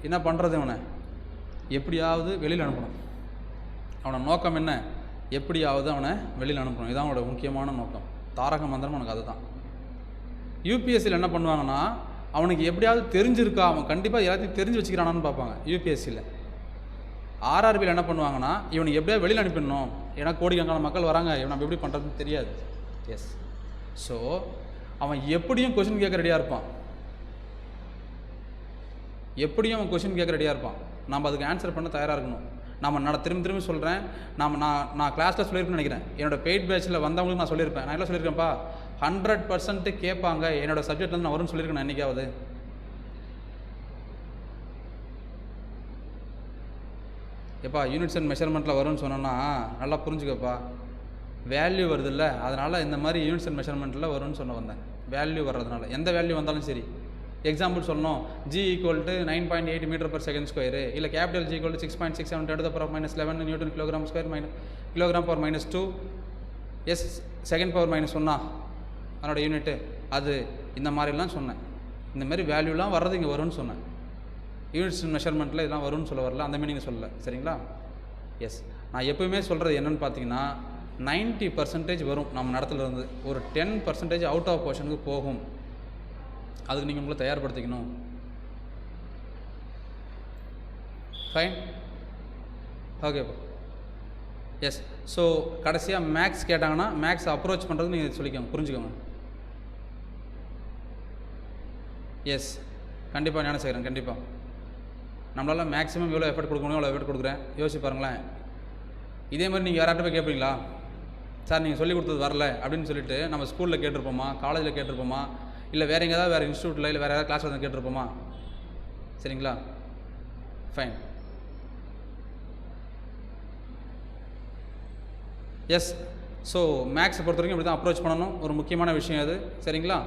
என்ன பண்ணுறது? அவனை எப்படியாவது வெளியில் அனுப்பணும். இதுதான் அவனோட முக்கியமான நோக்கம். தாரக மந்திரம் அவனுக்கு அதுதான். யூபிஎஸ்சியில் என்ன பண்ணுவாங்கன்னா, அவனுக்கு எப்படியாவது தெரிஞ்சிருக்கா, அவன் கண்டிப்பாக எல்லாத்தையும் தெரிஞ்சு வச்சுக்கிறானான்னு பார்ப்பாங்க. யூபிஎஸ்சியில். ஆர்ஆர்பியில் என்ன பண்ணுவாங்கன்னா, இவனுக்கு எப்படியாவது வெளியில் அனுப்பிடணும், ஏன்னா கோடிக்கணக்கான மக்கள் வராங்க, இவன் நம்ம எப்படி பண்ணுறதுன்னு தெரியாது. எஸ். ஸோ அவன் எப்படியும் கொஷின் கேட்க ரெடியாக இருப்பான். நம்ம அதுக்கு ஆன்சர் பண்ண தயாராக இருக்கணும். நான் திரும்பி சொல்கிறேன், நான் கிளாஸில் சொல்லியிருப்பேன்னு நினைக்கிறேன். என்னோட பெய்ட் பேட்சில் வந்தவங்களுக்கு நான் சொல்லியிருப்பேன். நான் எல்லாம் சொல்லியிருக்கேன்ப்பா, 100% கேட்பாங்க, என்னோடய சப்ஜெக்ட்லேருந்து நான் வரும்னு சொல்லியிருக்கேன் என்றைக்காவது. எப்பா யூனிட்ஸ் அண்ட் மெஷர்மெண்ட்டில் வரும்னு சொன்னோன்னா நல்லா புரிஞ்சுக்கப்பா. வேல்யூ வருது இல்லை, அதனால் இந்த மாதிரி யூனிட்ஸ் அண்ட் மெஷர்மெண்ட்டில் வரும்னு வந்தேன். வேல்யூ வர்றதுனால எந்த வேல்யூ வந்தாலும் சரி. எக்ஸாம்பிள் சொல்லணும், G = 9.8 m/s², இல்லை capital G = 6.67 10⁻11 N/kg², kg/-2 S (2^-1) அதனோட யூனிட்டு அது. இந்த மாதிரிலாம் சொன்னேன். இந்த மாதிரி வேல்யூலாம் வர்றது இங்கே வரும்னு சொன்னேன். யூனிட்ஸ் மெஷர்மெண்ட்டில் இதெல்லாம் வரும்னு சொல்ல வரல, அந்த மீனிங் சொல்லலை, சரிங்களா? எஸ். நான் எப்போவுமே சொல்கிறது என்னென்னு பார்த்தீங்கன்னா, 90% வரும் நம்ம நடத்துலேருந்து, ஒரு 10% அவுட் ஆஃப் போர்ஷனுக்கு போகும். அதுக்கு நீங்கள் உங்களை தயார்படுத்திக்கணும். ஃபைன், ஓகேப்பா. எஸ். ஸோ கடைசியாக மேக்ஸ் கேட்டாங்கன்னா, மேக்ஸ் அப்ரோச் பண்ணுறது நீங்கள் சொல்லிக்கோங்க, புரிஞ்சுக்கோங்க. எஸ், கண்டிப்பாக ஞானசேகரன், கண்டிப்பாக நம்மளால் மேக்ஸிமம் எவ்வளோ எஃபர்ட் கொடுக்கணும், எவ்வளோ எஃபர்ட் கொடுக்குறேன் யோசிச்சு பாருங்களேன். இதே மாதிரி நீங்கள் யார்கிட்ட போய் கேட்பீங்களா, சார் நீங்கள் சொல்லிக் கொடுத்தது வரல அப்படின்னு சொல்லிட்டு நம்ம ஸ்கூலில் கேட்டிருப்போமா, காலேஜில் கேட்டிருப்போமா, இல்லை வேறு எங்கேயாவது வேறு இன்ஸ்டியூட்டில் இல்லை வேறு ஏதாவது கிளாஸில் வந்து கேட்டிருப்போமா? சரிங்களா? ஃபைன். எஸ். ஸோ மேக்ஸை பொறுத்த வரைக்கும் இப்படி தான் அப்ரோச் பண்ணணும். ஒரு முக்கியமான விஷயம் அது, சரிங்களா?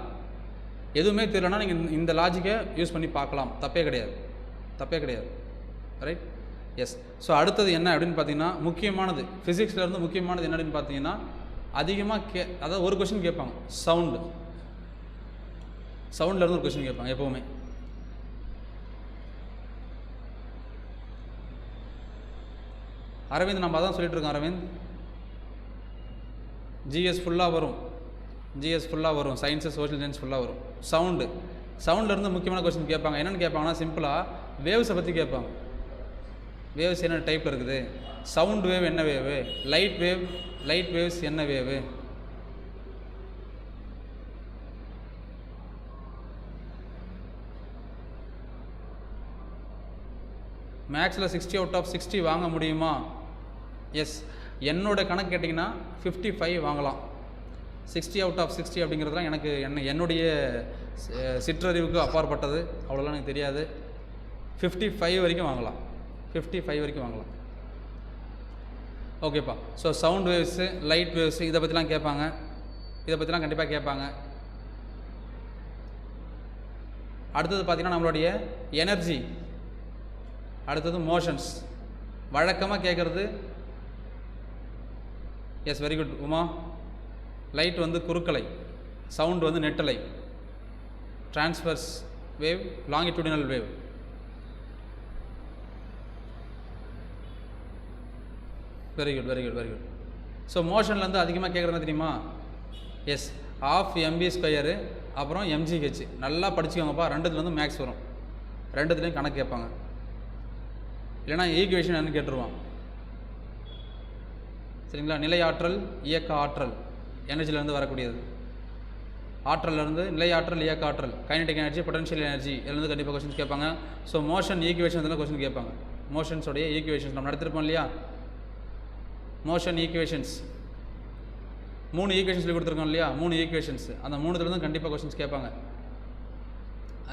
எதுவுமே தெரியலனா நீங்கள் இந்த லாஜிக்கை யூஸ் பண்ணி பார்க்கலாம், தப்பே கிடையாது. ரைட்? எஸ். ஸோ அடுத்தது என்ன அப்படின்னு பார்த்தீங்கன்னா, முக்கியமானது ஃபிசிக்ஸ்லேருந்து முக்கியமானது என்ன அப்படின்னு பார்த்தீங்கன்னா, அதிகமாக அதாவது ஒரு கொஷின் கேட்பாங்க, சவுண்ட்லேருந்து ஒரு கொஷின் கேட்பாங்க எப்போவுமே. அரவிந்த் நம்ம அதான் சொல்லிட்டு இருக்கோம் அரவிந்த். ஜிஎஸ் ஃபுல்லாக வரும், ஜிஎஸ் ஃபுல்லாக வரும், சயின்ஸு சோஷியல் சயின்ஸ் ஃபுல்லாக வரும். சவுண்ட்லேருந்து முக்கியமான கொஸ்டின் கேட்பாங்க. என்னென்னு கேட்பாங்கன்னா சிம்பிளாக வேவ்ஸை பற்றி கேட்பாங்க. வேவ்ஸ் என்ன டைப்பில் இருக்குது, சவுண்ட் வேவ் என்ன வேவு, லைட் வேவ்ஸ் என்ன வேவு. மேக்ஸில் 60 out of 60 வாங்க முடியுமா? எஸ், என்னோட கணக்கு கேட்டிங்கன்னா 55 வாங்கலாம். 60 out of 60 அப்படிங்கிறதுலாம் என்னுடைய சிற்றறிவுக்கு அப்பாற்பட்டது, அவ்வளோலாம் எனக்கு தெரியாது. 55 வரைக்கும் வாங்கலாம், 55 வரைக்கும் வாங்கலாம். ஓகேப்பா. So sound waves, light waves இதை பற்றிலாம் கேட்பாங்க, இதை பற்றிலாம் கண்டிப்பாக கேட்பாங்க. அடுத்தது பார்த்திங்கன்னா நம்மளுடைய எனர்ஜி, அடுத்தது மோஷன்ஸ். வழக்கமாக கேட்குறது yes, very good Uma. Light வந்து குறுக்கலை, சவுண்ட் வந்து நெட்டலை, transverse wave, longitudinal wave. Very good very good very good. So மோஷன்லேருந்து அதிகமாக கேட்குறது தெரியுமா? எஸ், ½ mv², அப்புறம் mgh. நல்லா படிச்சுக்கோங்கப்பா, ரெண்டுத்துலேருந்து மேக்ஸ் வரும், ரெண்டுத்துலேயும் கணக்கு கேட்பாங்க. இல்லைனா ஈக்குவேஷன் என்னன்னு கேட்டுருவான். சரிங்களா? நிலை ஆற்றல், இயக்க ஆற்றல், எனர்ஜிலேருந்து வரக்கூடியது. ஆற்றலேருந்து நிலை ஆற்றல், இயக்க ஆற்றல், கைனடிக் எனர்ஜி, பொட்டன்ஷியல் எனர்ஜி, இதுலேருந்து கண்டிப்பாக கொஸ்டின் கேட்பாங்க. ஸோ மோஷன் ஈக்குவேஷன் இதெல்லாம் கொஸ்டின் கேட்பாங்க. மோஷன்ஸோடைய ஈக்குவேஷன்ஸ் நம்ம நடத்திருப்போம் இல்லையா? மோஷன் ஈக்குவேஷன்ஸ் 3 ஈக்குவேஷன் சொல்லி கொடுத்துருக்கோம் இல்லையா? 3 ஈக்குவேஷன்ஸ், அந்த 3த்துலேருந்து கண்டிப்பாக கொஸ்டின்ஸ் கேட்பாங்க.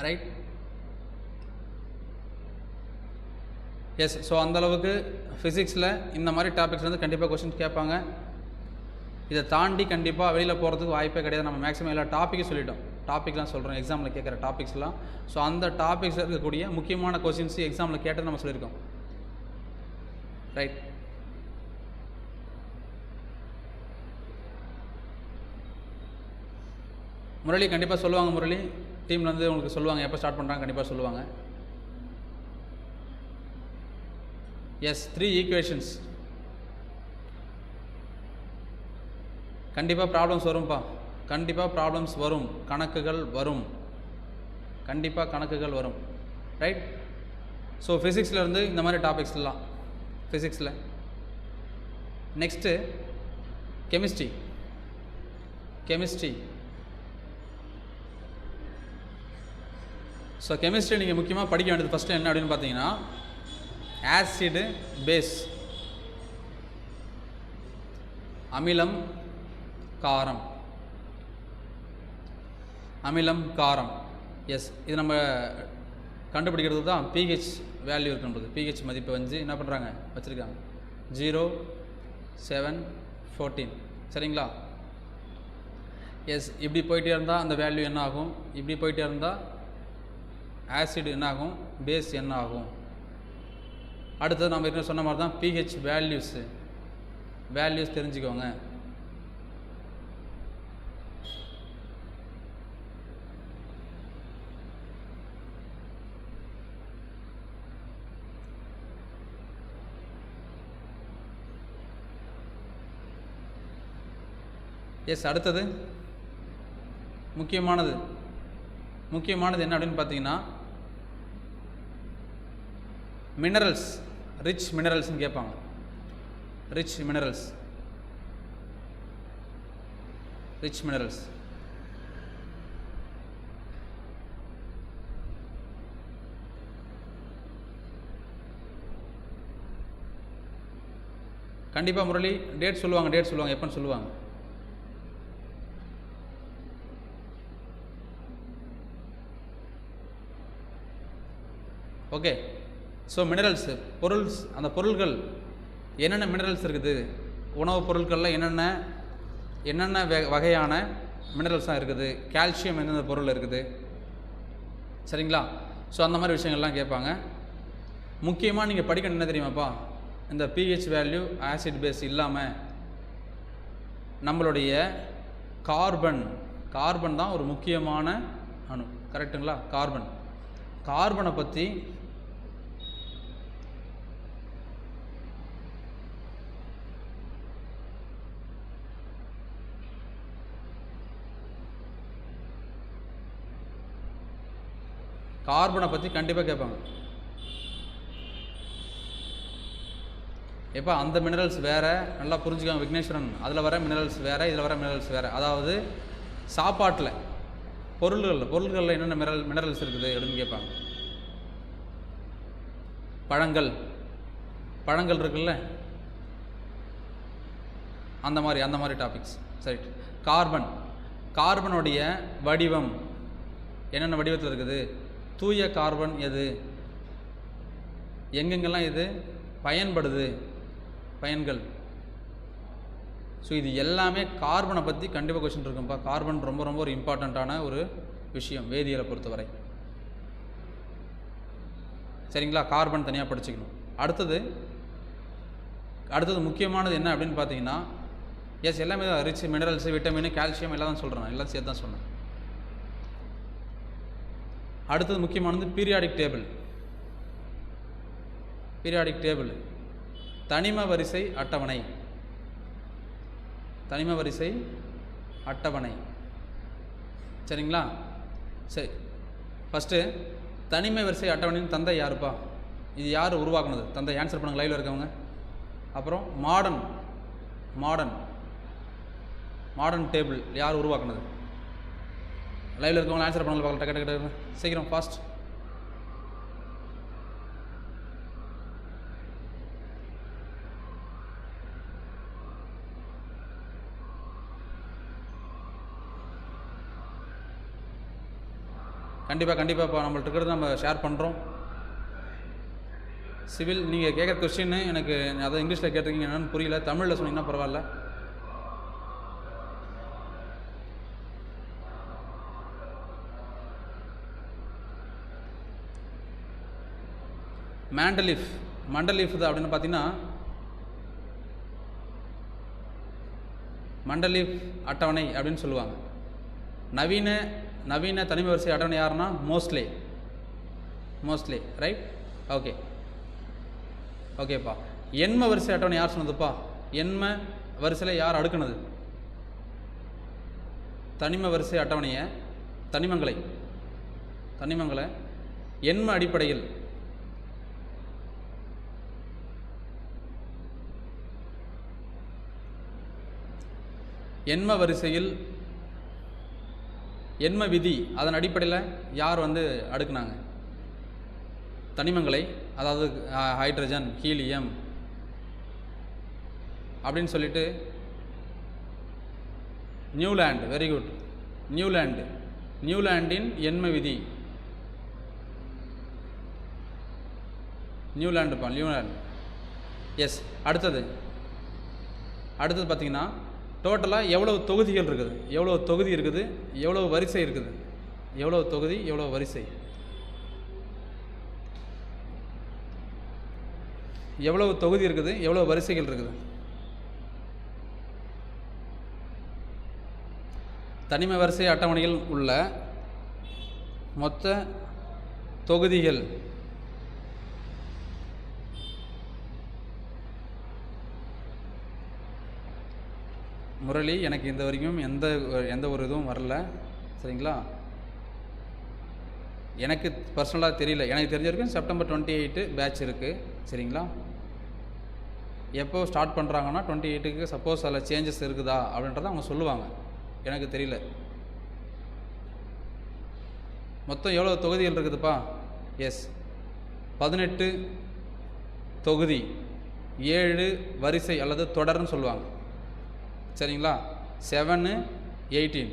ரைட்? எஸ். ஸோ அந்தளவுக்கு ஃபிசிக்ஸில் இந்த மாதிரி டாபிக்ஸ்லேருந்து கண்டிப்பாக கொஸ்டின்ஸ் கேட்பாங்க. இதை தாண்டி கண்டிப்பாக வெளியில் போகிறதுக்கு வாய்ப்பே கிடையாது. நம்ம மேக்ஸிமம் எல்லா டாப்பிக்கும் சொல்லிட்டோம், டாப்பிக்லாம் சொல்கிறோம், எக்ஸாமில் கேட்குற டாபிக்ஸ்லாம். ஸோ அந்த டாபிக்ஸில் இருக்கக்கூடிய முக்கியமான கொஸ்டின்ஸ் எக்ஸாமில் கேட்டு நம்ம சொல்லியிருக்கோம். ரைட்? முரளி கண்டிப்பாக சொல்லுவாங்க, முரளி டீம்லேருந்து உங்களுக்கு சொல்லுவாங்க, எப்போ ஸ்டார்ட் பண்ணுறாங்க கண்டிப்பாக சொல்லுவாங்க. Yes, 3 equations. கண்டிப்பாக ப்ராப்ளம்ஸ் வரும்ப்பா, கண்டிப்பாக ப்ராப்ளம்ஸ் வரும், கணக்குகள் வரும், கண்டிப்பாக கணக்குகள் வரும். ரைட்? ஸோ ஃபிசிக்ஸ்லேருந்து இந்த மாதிரி டாபிக்ஸ்லாம் ஃபிசிக்ஸில். Next chemistry. ஸோ கெமிஸ்ட்ரி நீங்கள் முக்கியமாக படிக்க வேண்டியது ஃபஸ்ட்டு என்ன அப்படின்னு பார்த்தீங்கன்னா, ஆசிடு பேஸ், அமிலம் காரம், அமிலம் காரம். எஸ், இது நம்ம கண்டுபிடிக்கிறது தான் pH வேல்யூ இருக்குன்றது. pH மதிப்பை வந்து என்ன பண்ணுறாங்க, வச்சுருக்காங்க 0, 7, 14. சரிங்களா? எஸ், இப்படி போயிட்டே இருந்தால் அந்த வேல்யூ என்ன ஆகும், இப்படி போயிட்டே இருந்தால் ஆசிட் என்ன ஆகும், பேஸ் என்ன ஆகும். அடுத்தது நம்ம ஏற்கனவே சொன்ன மாதிரி தான் pH வேல்யூஸ் தெரிஞ்சுக்கோங்க. எஸ், அடுத்தது முக்கியமானது என்ன அப்படின்னு பார்த்தீங்கன்னா, மினரல்ஸ், ரிச் மினரல்ஸ்னு கேட்பாங்க. ரிச் மினரல்ஸ் கண்டிப்பாக முரளி டேட் சொல்லுவாங்க, எப்போன்னு சொல்லுவாங்க. ஓகே. ஸோ மினரல்ஸு, அந்த பொருள்கள் என்னென்ன மினரல்ஸ் இருக்குது, உணவுப் பொருட்களில் என்னென்ன வகையான மினரல்ஸாக இருக்குது, கால்சியம் எந்தெந்த பொருள் இருக்குது. சரிங்களா? ஸோ அந்த மாதிரி விஷயங்கள்லாம் கேட்பாங்க. முக்கியமாக நீங்கள் படிக்கணும் என்ன தெரியுமாப்பா, இந்த pH வேல்யூ, ஆசிட் பேஸ் இல்லாமல் நம்மளுடைய கார்பன் தான் ஒரு முக்கியமான அணு. கரெக்டுங்களா? கார்பனை பற்றி கார்பனை பற்றி கண்டிப்பாக கேட்பாங்க. எப்போ அந்த மினரல்ஸ் வேறு, நல்லா புரிஞ்சுக்காங்க விக்னேஸ்வரன், அதில் வர மினரல்ஸ் வேறு, இதில் வர மினரல்ஸ் வேறு. அதாவது சாப்பாட்டில் பொருள்களில் என்னென்ன மினரல்ஸ் இருக்குது அப்படின்னு கேட்பாங்க. பழங்கள் இருக்குல்ல, அந்த மாதிரி டாபிக்ஸ். சரி, கார்பனுடைய வடிவம் என்னென்ன வடிவத்தில் இருக்குது, தூய கார்பன் எது, எங்கெங்கெல்லாம் இது பயன்படுது, பயன்கள். ஸோ இது எல்லாமே கார்பனை பற்றி கண்டிப்பாக கொஸ்டின் இருக்கும்ப்பா. கார்பன் ரொம்ப ரொம்ப ஒரு இம்பார்ட்டண்ட்டான ஒரு விஷயம் வேதியியலை பொறுத்தவரை. சரிங்களா, கார்பன் தனியாக படிச்சுக்கணும். அடுத்தது முக்கியமானது என்ன அப்படின்னு பார்த்தீங்கன்னா, எல்லாமே ரிச் மினரல்ஸு, விட்டமின், கால்சியம் எல்லாம் தான் சொல்கிறேன், எல்லாம் சேர்த்து தான் சொன்னேன். அடுத்தது முக்கியமானது பீரியாடிக் டேபிள், தனிம வரிசை அட்டவணை. சரிங்களா, சரி. ஃபஸ்ட்டு தனிம வரிசை அட்டவணைன்னு தந்தை யாருப்பா, இது யார் உருவாக்குனது, தந்தை ஆன்சர் பண்ணுங்க லைவில் இருக்கவங்க. அப்புறம் மாடர்ன் டேபிள் யார் உருவாக்குனது, லைவில் இருக்கவங்க ஆன்சர் பண்ணுங்க பார்க்கலாம். டக்கு சீக்கிரம் ஃபாஸ்ட். கண்டிப்பாக இப்போ நம்மள்ட்ட இருக்கிறது நம்ம ஷேர் பண்ணுறோம். சிவில் நீங்கள் கேட்குற கொஸ்டின் எனக்கு அதை இங்கிலீஷில் கேட்டிருக்கீங்க, என்னென்னு புரியல, தமிழில் சொன்னீங்கன்னா பரவாயில்ல. மண்டலீஃப் தான் அப்படின்னு பார்த்தீங்கன்னா, மண்டலீஃப் அட்டவணை அப்படின்னு சொல்லுவாங்க. நவீன தனிம வரிசை அட்டவணை யாருன்னா மோஸ்ட்லே ரைட். ஓகேப்பா. எண்ம வரிசை அட்டவணை யார் சொன்னதுப்பா, எண்ம வரிசையில் யார் அடுக்குனது, தனிம வரிசை அட்டவணையை தனிமங்களை எண்ம அடிப்படையில் எண்ம வரிசையில் எண்ம விதி அதன் அடிப்படையில் யார் அடுக்குனாங்க தனிமங்களை, அதாவது ஹைட்ரஜன், ஹீலியம் அப்படின்னு சொல்லிட்டு. Newland, very good. நியூலாண்டின் எண்ம விதி, நியூலாண்டுப்பா, எஸ். அடுத்தது பார்த்தீங்கன்னா, டோட்டலாக எவ்வளோ தொகுதிகள் இருக்குது, எவ்வளோ வரிசை இருக்குது, எவ்வளோ தொகுதி எவ்வளோ வரிசை, எவ்வளவு தொகுதி இருக்குது, எவ்வளோ வரிசைகள் இருக்குது. தனிம வரிசை அட்டவணையில் உள்ள மொத்த தொகுதிகள் முரளி, எனக்கு இந்த வரைக்கும் எந்த ஒரு இதுவும் வரல. சரிங்களா, எனக்கு பர்சனலாக தெரியல. எனக்கு தெரிஞ்ச வரைக்கும் செப்டம்பர் 28 பேட்ச் இருக்குது. சரிங்களா, எப்போ ஸ்டார்ட் பண்ணுறாங்கன்னா 28க்கு சப்போஸ் அதில் சேஞ்சஸ் இருக்குதா அப்படின்றத அவங்க சொல்லுவாங்க, எனக்கு தெரியல. மொத்தம் எவ்வளோ தொகுதிகள் இருக்குதுப்பா, 18 தொகுதி, 7 வரிசை அல்லது தொடர்ன்னு சொல்லுவாங்க. சரிங்களா, 7-18.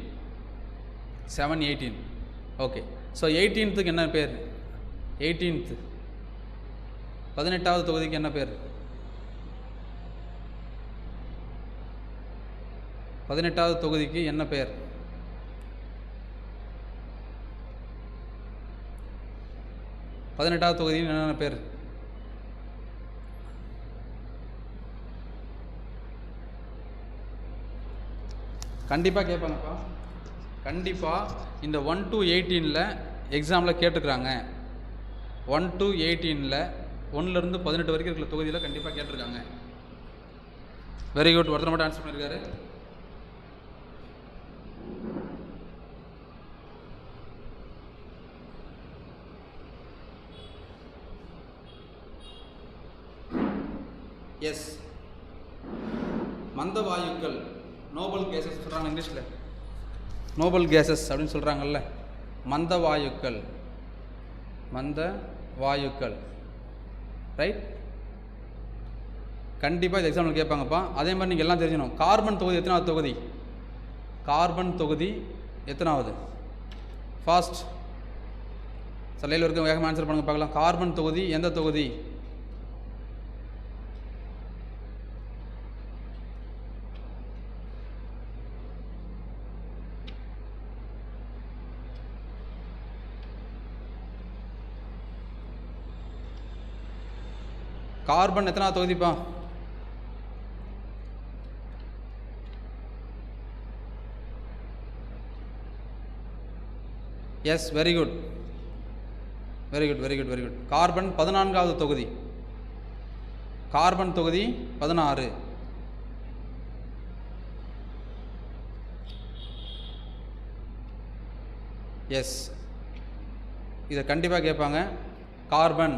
ஓகே. ஸோ 18க்கு என்ன பேர், 18வது தொகுதிக்கு என்ன பேர், 18வது தொகுதிக்கு என்ன பேர், 18வது தொகுதிக்கு என்னென்ன பேர், கண்டிப்பாக கேட்பாங்கப்பா. கண்டிப்பாக இந்த 1 to 18 எக்ஸாமில் கேட்டுக்கிறாங்க. 1 to 18 1லேருந்து 18 வரைக்கும் இருக்கிற தொகுதியில் கண்டிப்பாக கேட்டிருக்காங்க. Very good. ஒருத்தர் மட்டும் ஆன்சர் பண்ணியிருக்காரு. எஸ், மந்த வாயுக்கள் நோபல் கேசஸ் சொல்கிறாங்க இங்கிலீஷில், நோபல் கேசஸ் அப்படின்னு சொல்கிறாங்கல்ல, மந்த வாயுக்கள், மந்த வாயுக்கள், ரைட். கண்டிப்பாக இது எக்ஸாம்பிள் கேட்பாங்கப்பா. அதே மாதிரி நீங்கள் எல்லாம் தெரிஞ்சிடணும். கார்பன் தொகுதி எத்தனாவது தொகுதி? கார்பன் தொகுதி எத்தனாவது? ஃபாஸ்ட் சல்லையில் இருக்க வேகமாக ஆன்சர் பண்ணுங்க பார்க்கலாம். கார்பன் தொகுதி எந்த தொகுதி? கார்பன் எத்தனாவது தொகுதிப்பா? Yes, very good, very good, very good, very good. Carbon 14வது தொகுதி. கார்பன் தொகுதி 16. எஸ், இதை கண்டிப்பாக கேட்பாங்க. கார்பன்,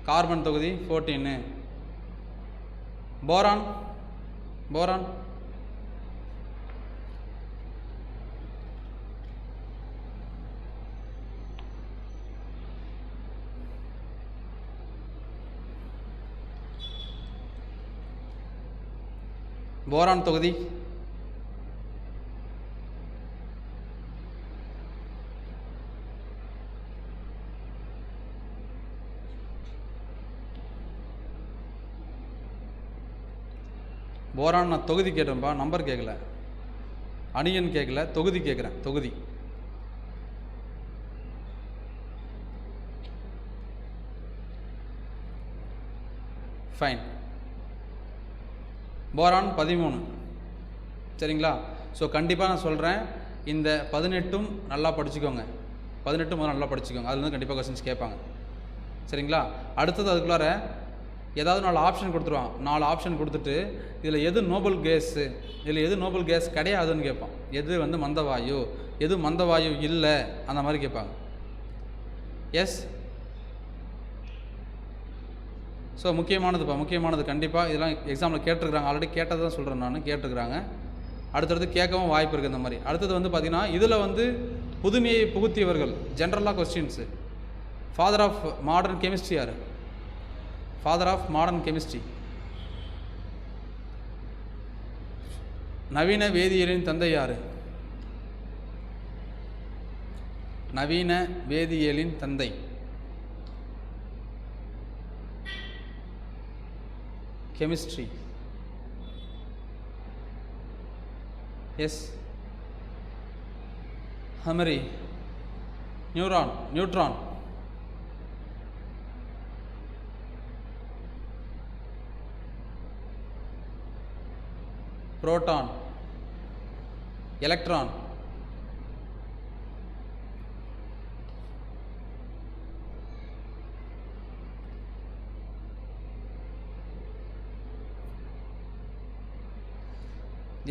கார்பன் தொகுதி 14. போரான், போரான் போரான் தொகுதி போரான் நான் தொகுதி கேட்டேன்ப்பா, நம்பர் கேட்கல, அணியன் கேட்கல, தொகுதி கேட்குறேன், தொகுதி. ஃபைன். போரான் 13. சரிங்களா? ஸோ கண்டிப்பாக நான் சொல்கிறேன், இந்த 18ம் நல்லா படிச்சுக்கோங்க. 18 முதல்ல நல்லா படிச்சுக்கோங்க. அதில் வந்து கண்டிப்பாக கொஸ்டின்ஸ் கேட்பாங்க. சரிங்களா? அடுத்தது அதுக்குள்ளார ஏதாவது 4 ஆப்ஷன் கொடுத்துருவான். 4 ஆப்ஷன் கொடுத்துட்டு இதில் எது நோபல் கேஸு, இதில் எது நோபல் கேஸ் கிடையாதுன்னு கேட்பான். எது வந்து மந்தவாயு, எது மந்தவாயு இல்லை, அந்த மாதிரி கேட்பாங்க. எஸ், ஸோ முக்கியமானதுப்பா, முக்கியமானது. கண்டிப்பாக இதெல்லாம் எக்ஸாமில் கேட்டிருக்கிறாங்க. ஆல்ரெடி கேட்டதை தான் சொல்கிறேன் நான், கேட்டிருக்கிறாங்க. அடுத்தடுத்து கேட்கவும் வாய்ப்பு இருக்குது இந்த மாதிரி. அடுத்தது வந்து பார்த்திங்கன்னா இதில் வந்து புதுமையை புகுத்தியவர்கள், ஜென்ரலாக questions. Father of modern chemistry யார்? ஃபாதர் ஆஃப் மாடர்ன் கெமிஸ்ட்ரி, நவீன வேதியியலின் தந்தை யார்? நவீன வேதியியலின் தந்தை கெமிஸ்ட்ரி. எஸ், ஹமரி. நியூட்ரான், புரோட்டான், எலக்ட்ரான்,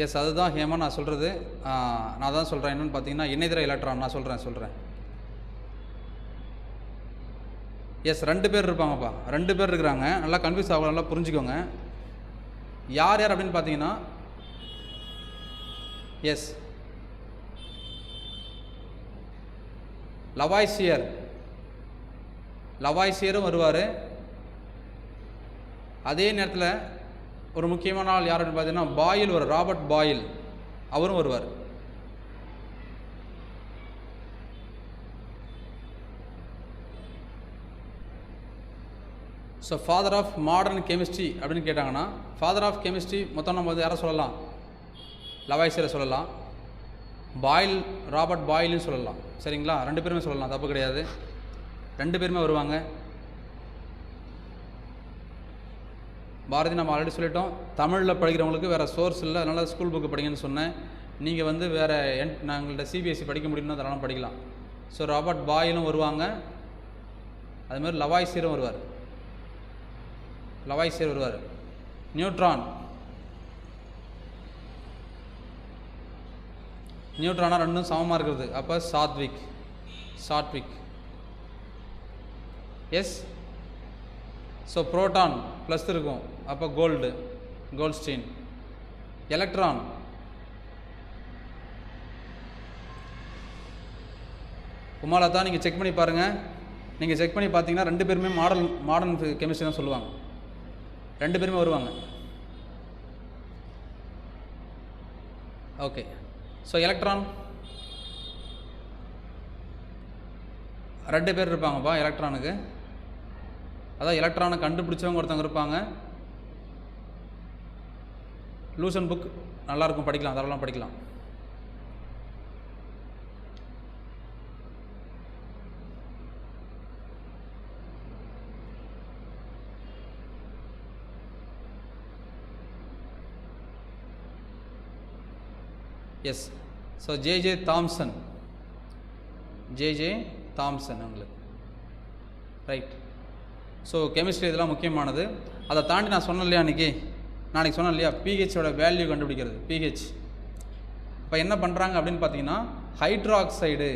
எஸ், அதுதான் ஹேமா நான் சொல்கிறது. நான் தான் சொல்கிறேன். என்னென்னு பார்த்தீங்கன்னா இணையதர எலக்ட்ரான் நான் சொல்கிறேன். எஸ், 2 பேர் இருப்பாங்கப்பா, 2 பேர் இருக்கிறாங்க. நல்லா கன்ஃபியூஸ் ஆகலாம், நல்லா புரிஞ்சுக்கோங்க. யார் யார் அப்படின்னு பார்த்தீங்கன்னா, எஸ், லவாய்சியரும் வருவார். அதே நேரத்தில் ஒரு முக்கியமான ஆள் யார் அப்படின்னு பார்த்தீங்கன்னா பாயில், ஒரு ராபர்ட் பாயில், அவரும் வருவார். So father of modern chemistry அப்படின்னு கேட்டாங்கன்னா, ஃபாதர் ஆஃப் கெமிஸ்ட்ரி மொத்தம் நம்ம வந்து யாரை சொல்லலாம்? லவாய்சியரை சொல்லலாம், பாயில், ராபர்ட் பாயில்னு சொல்லலாம். சரிங்களா? 2 பேருமே சொல்லலாம், தப்பு கிடையாது. 2 பேருமே வருவாங்க. பாரதி நம்ம ஆல்ரெடி சொல்லிட்டோம், தமிழில் படிக்கிறவங்களுக்கு வேறு சோர்ஸ் இல்லை, அதனால் ஸ்கூல் புக்கு படிங்கன்னு சொன்னேன். நீங்கள் வந்து வேறு நாங்கள்கிட்ட சிபிஎஸ்சி படிக்க முடியும்னா அதெல்லாம் படிக்கலாம். ஸோ ராபர்ட் பாயிலும் வருவாங்க, அதுமாதிரி லவாய்சியரும் வருவார். நியூட்ரானா ரெண்டும் சமமாக இருக்கிறது, அப்போ Sathvik. Yes, so proton plus இருக்கும், அப்போ கோல்ட்ஸ்டீன். எலக்ட்ரான் உமாலதா, நீங்கள் செக் பண்ணி பாருங்கள். நீங்கள் செக் பண்ணி பார்த்தீங்கன்னா 2 பேருமே மாடர்ன் கெமிஸ்ட்ரி தான் சொல்லுவாங்க. 2 பேருமே வருவாங்க. ஓகே, ஸோ எலக்ட்ரான் 2 பேர் இருப்பாங்கப்பா எலக்ட்ரானுக்கு. அதான் எலக்ட்ரானை கண்டுபிடிச்சவங்க ஒருத்தவங்க இருப்பாங்க. லூசன் புக் நல்லாயிருக்கும், படிக்கலாம், அதெல்லாம் படிக்கலாம். எஸ், ஸோ ஜே தாம்சன் உங்களுக்கு ரைட். ஸோ கெமிஸ்ட்ரி இதெல்லாம் முக்கியமானது. அதை தாண்டி நான் சொன்னேன் இல்லையா, நாளைக்கு சொன்னேன் இல்லையா, பிஹெச்சோட வேல்யூ கண்டுபிடிக்கிறது. பிஹெச் இப்போ என்ன பண்ணுறாங்க அப்படின்னு பார்த்தீங்கன்னா, ஹைட்ராக்சைடு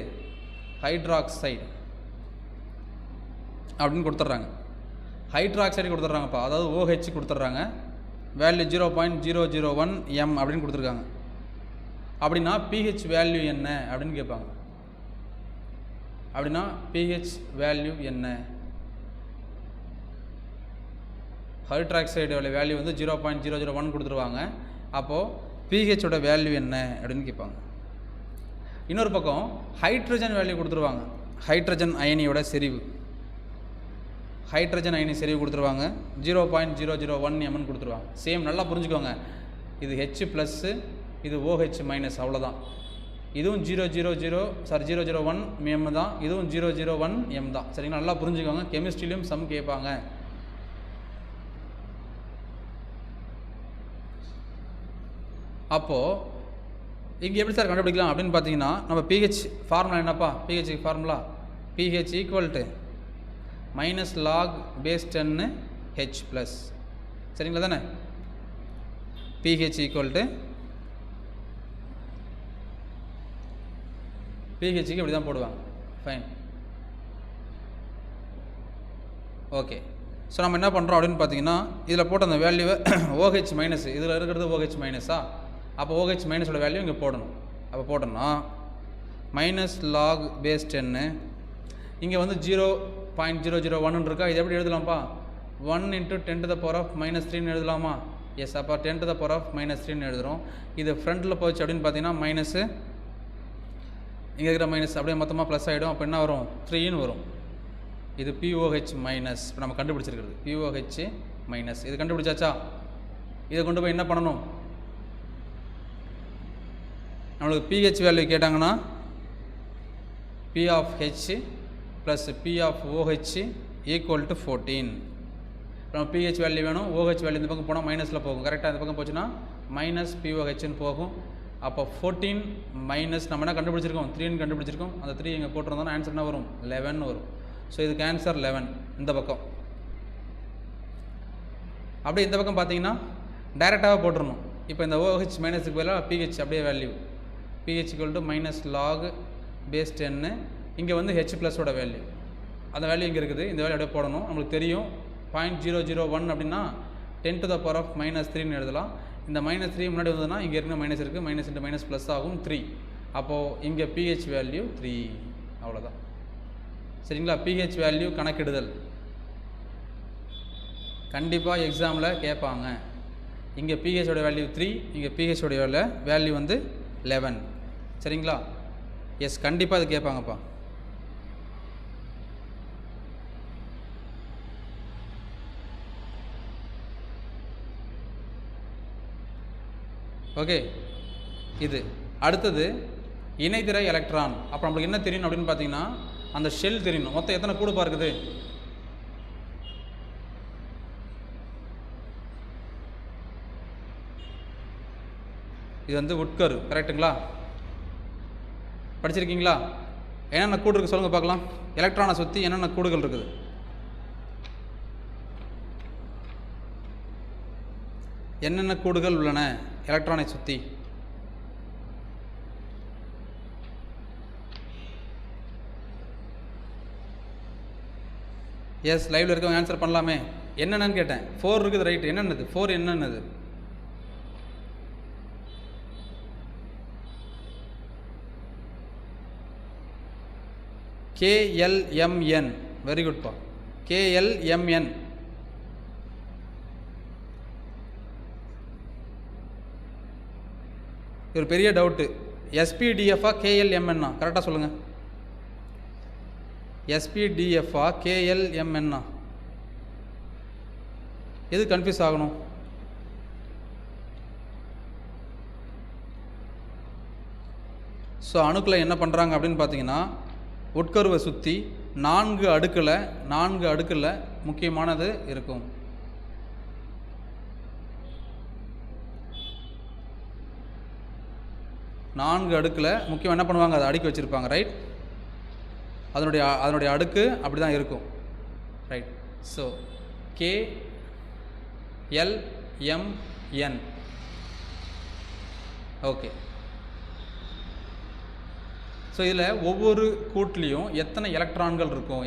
அப்படின்னு கொடுத்துட்றாங்க. ஹைட்ராக்சைடு கொடுத்துட்றாங்கப்பா, அதாவது OH கொடுத்துட்றாங்க. வேல்யூ 0.001 m அப்படின்னு கொடுத்துருக்காங்க. அப்படின்னா பிஹெச் வேல்யூ என்ன அப்படின்னு கேட்பாங்க. அப்படின்னா பிஹெச் வேல்யூ என்ன? ஹைட்ராக்சைடோட வேல்யூ வந்து 0.001 கொடுத்துருவாங்க. அப்போது பிஹெச்சோட வேல்யூ என்ன அப்படின்னு கேட்பாங்க. இன்னொரு பக்கம் ஹைட்ரஜன் வேல்யூ கொடுத்துருவாங்க. ஹைட்ரஜன் அயனியோட செறிவு கொடுத்துருவாங்க. 0.001 mன்னு கொடுத்துருவாங்க. சேம், நல்லா புரிஞ்சுக்கோங்க. இது H ப்ளஸ்ஸு, இது OH மைனஸ், அவ்வளோதான். இதுவும் 001 m தான், இதுவும் 001 m தான். சரிங்களா, நல்லா புரிஞ்சுக்கோங்க. கெமிஸ்ட்ரியிலையும் சம் கேட்பாங்க. அப்போது இங்கே எப்படி சார் கண்டுபிடிக்கலாம் அப்படின்னு பார்த்தீங்கன்னா, நம்ம பிஹெச் ஃபார்முலா என்னப்பா? PH formula pH equal to -log(10) H plus. சரிங்களா தானே? பிஹெச் ஈக்குவல் டு பிஹெச்சுக்கு இப்படி தான் போடுவாங்க. Fine, okay. ஸோ நம்ம என்ன பண்ணுறோம் அப்படின்னு பார்த்தீங்கன்னா, இதில் போட்ட அந்த வேல்யூவை OH மைனஸ், இதில் இருக்கிறது OH மைனஸா, அப்போ OH மைனஸோட வேல்யூ இங்கே போடணும். அப்போ போட்டோம்னா -log(10) இங்கே வந்து 0.001 இருக்கா, இது எப்படி எழுதலாம்ப்பா? 1 × 10⁻³ எழுதலாமா? எஸ், அப்போ 10⁻³ எழுதுகிறோம். இது ஃப்ரண்ட்டில் போச்சு அப்படின்னு பார்த்தீங்கன்னா மைனஸு, இங்கே இருக்கிற மைனஸ் அப்படியே மொத்தமாக ப்ளஸ் ஆகிடும். அப்போ என்ன வரும்? 3ன்னு வரும். இது POH மைனஸ். இப்போ நம்ம கண்டுபிடிச்சிருக்கிறது POH மைனஸ். இது கண்டுபிடிச்சாச்சா? இதை கொண்டு போய் என்ன பண்ணணும்? நம்மளுக்கு pH வேல்யூ கேட்டாங்கன்னா P of H plus P of OH equal to 14. நம்ம pH வேல்யூ வேணும். OH வேல்யூ இந்த பக்கம் போனால் மைனஸில் போகும். கரெக்டாக இந்த பக்கம் போச்சுன்னா மைனஸ் POHன்னு போகும். அப்போ 14 மைனஸ் நம்ம என்ன கண்டுபிடிச்சிருக்கோம்? 3ன்னு கண்டுபிடிச்சிருக்கோம். அந்த 3 இங்கே போட்டிருந்தோம்னா ஆன்சர் என்ன வரும்? 11 வரும். ஸோ இதுக்கு ஆன்சர் 11 இந்த பக்கம். அப்படியே இந்த பக்கம் பார்த்தீங்கன்னா டைரெக்டாக போட்டுருணும். இப்போ இந்த OH மைனஸுக்கு பதிலாக pH அப்படியே value pH equal to -log(10). இங்கே வந்து H ப்ளஸோட வேல்யூ, அந்த வேல்யூ இங்கே இருக்குது. இந்த வேல்யூ அப்படியே போடணும். நம்மளுக்கு தெரியும் 0.001 அப்படின்னா 10⁻³ எழுதலாம். இந்த -3 முன்னாடி வந்ததுன்னா இங்கே இருக்கிற மைனஸ் இருக்குது, மைனஸ் இன்ட்டு மைனஸ் ப்ளஸ் ஆகும் 3. அப்போது இங்கே pH வேல்யூ 3, அவ்வளோதான். சரிங்களா? pH வேல்யூ கணக்கிடுதல் கண்டிப்பாக எக்ஸாமில் கேட்பாங்க. இங்கே pHோட வேல்யூ 3, இங்கே pHோட வேல்யூ வந்து 11. சரிங்களா? எஸ், கண்டிப்பாக அது கேட்பாங்கப்பா. ஓகே, இது அடுத்தது இணைதிரை எலக்ட்ரான். அப்போ நம்மளுக்கு என்ன தெரியணும் அப்படின்னு பார்த்தீங்கன்னா, அந்த ஷெல் தெரியணும். மொத்தம் எத்தனை கூடு பார்க்குது? இது வந்து உட்கரு, கரெக்டுங்களா? படிச்சிருக்கீங்களா? என்னென்ன கூடு இருக்குது சொல்லுங்கள் பார்க்கலாம். எலக்ட்ரானை சுற்றி என்னென்ன கூடுகள் இருக்குது? என்னென்ன கூடுகள் உள்ளன எலக்ட்ரானை சுற்றி? எஸ், லைவில் இருக்கவங்க ஆன்சர் பண்ணலாமே. என்னென்னு கேட்டேன். 4 இருக்குது, ரைட். என்னென்னது 4? என்னென்னது? KLMN. வெரி குட்பா. KLMN. ஒரு பெரிய டவுட்டு. SPDF KLMN கரெக்டாக சொல்லுங்கள். SPDF KLMN எது கன்ஃபியூஸ் ஆகணும்? ஸோ அணுக்களை என்ன பண்ணுறாங்க அப்படின்னு பார்த்தீங்கன்னா, உட்கருவை சுற்றி 4 அடுக்கில் முக்கியமானது இருக்கும். நான்கு அடுக்கில் முக்கியம் என்ன பண்ணுவாங்க, அதை அடுக்கி வச்சுருப்பாங்க, ரைட். அதனுடைய அடுக்கு அப்படி தான் இருக்கும், right. So KLMN. Okay. So இதில் ஒவ்வொரு கூட்லேயும் எத்தனை எலக்ட்ரான்கள் இருக்கும்?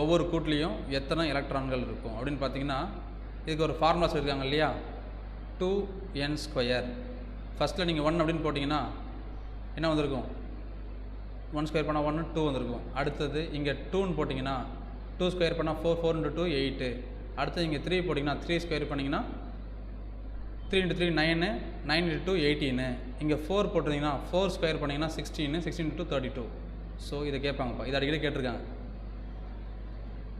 ஒவ்வொரு கூட்லேயும் எத்தனை எலக்ட்ரான்கள் இருக்கும் அப்படின்னு பார்த்தீங்கன்னா, இதுக்கு ஒரு ஃபார்முலா சொல்லியிருக்காங்க இல்லையா, 2n². ஃபஸ்ட்டில் நீங்கள் 1 அப்படின்னு போட்டிங்கன்னா என்ன வந்திருக்கும்? 1² பண்ணால் 1, 2 வந்திருக்கும். அடுத்தது இங்கே 2ன்னு போட்டிங்கன்னா 2² பண்ணால் 4, 4 × 2 8. அடுத்தது இங்கே 3 போட்டிங்கன்னா 3² பண்ணிங்கன்னா 3 × 3 9, 9 × 2 18. இங்கே 4 போட்டிருந்தீங்கன்னா 4² பண்ணிங்கன்னா 16, 16 × 2 32. ஸோ இதை கேட்பாங்கப்பா, இதை அடிக்கடி கேட்டிருக்காங்க,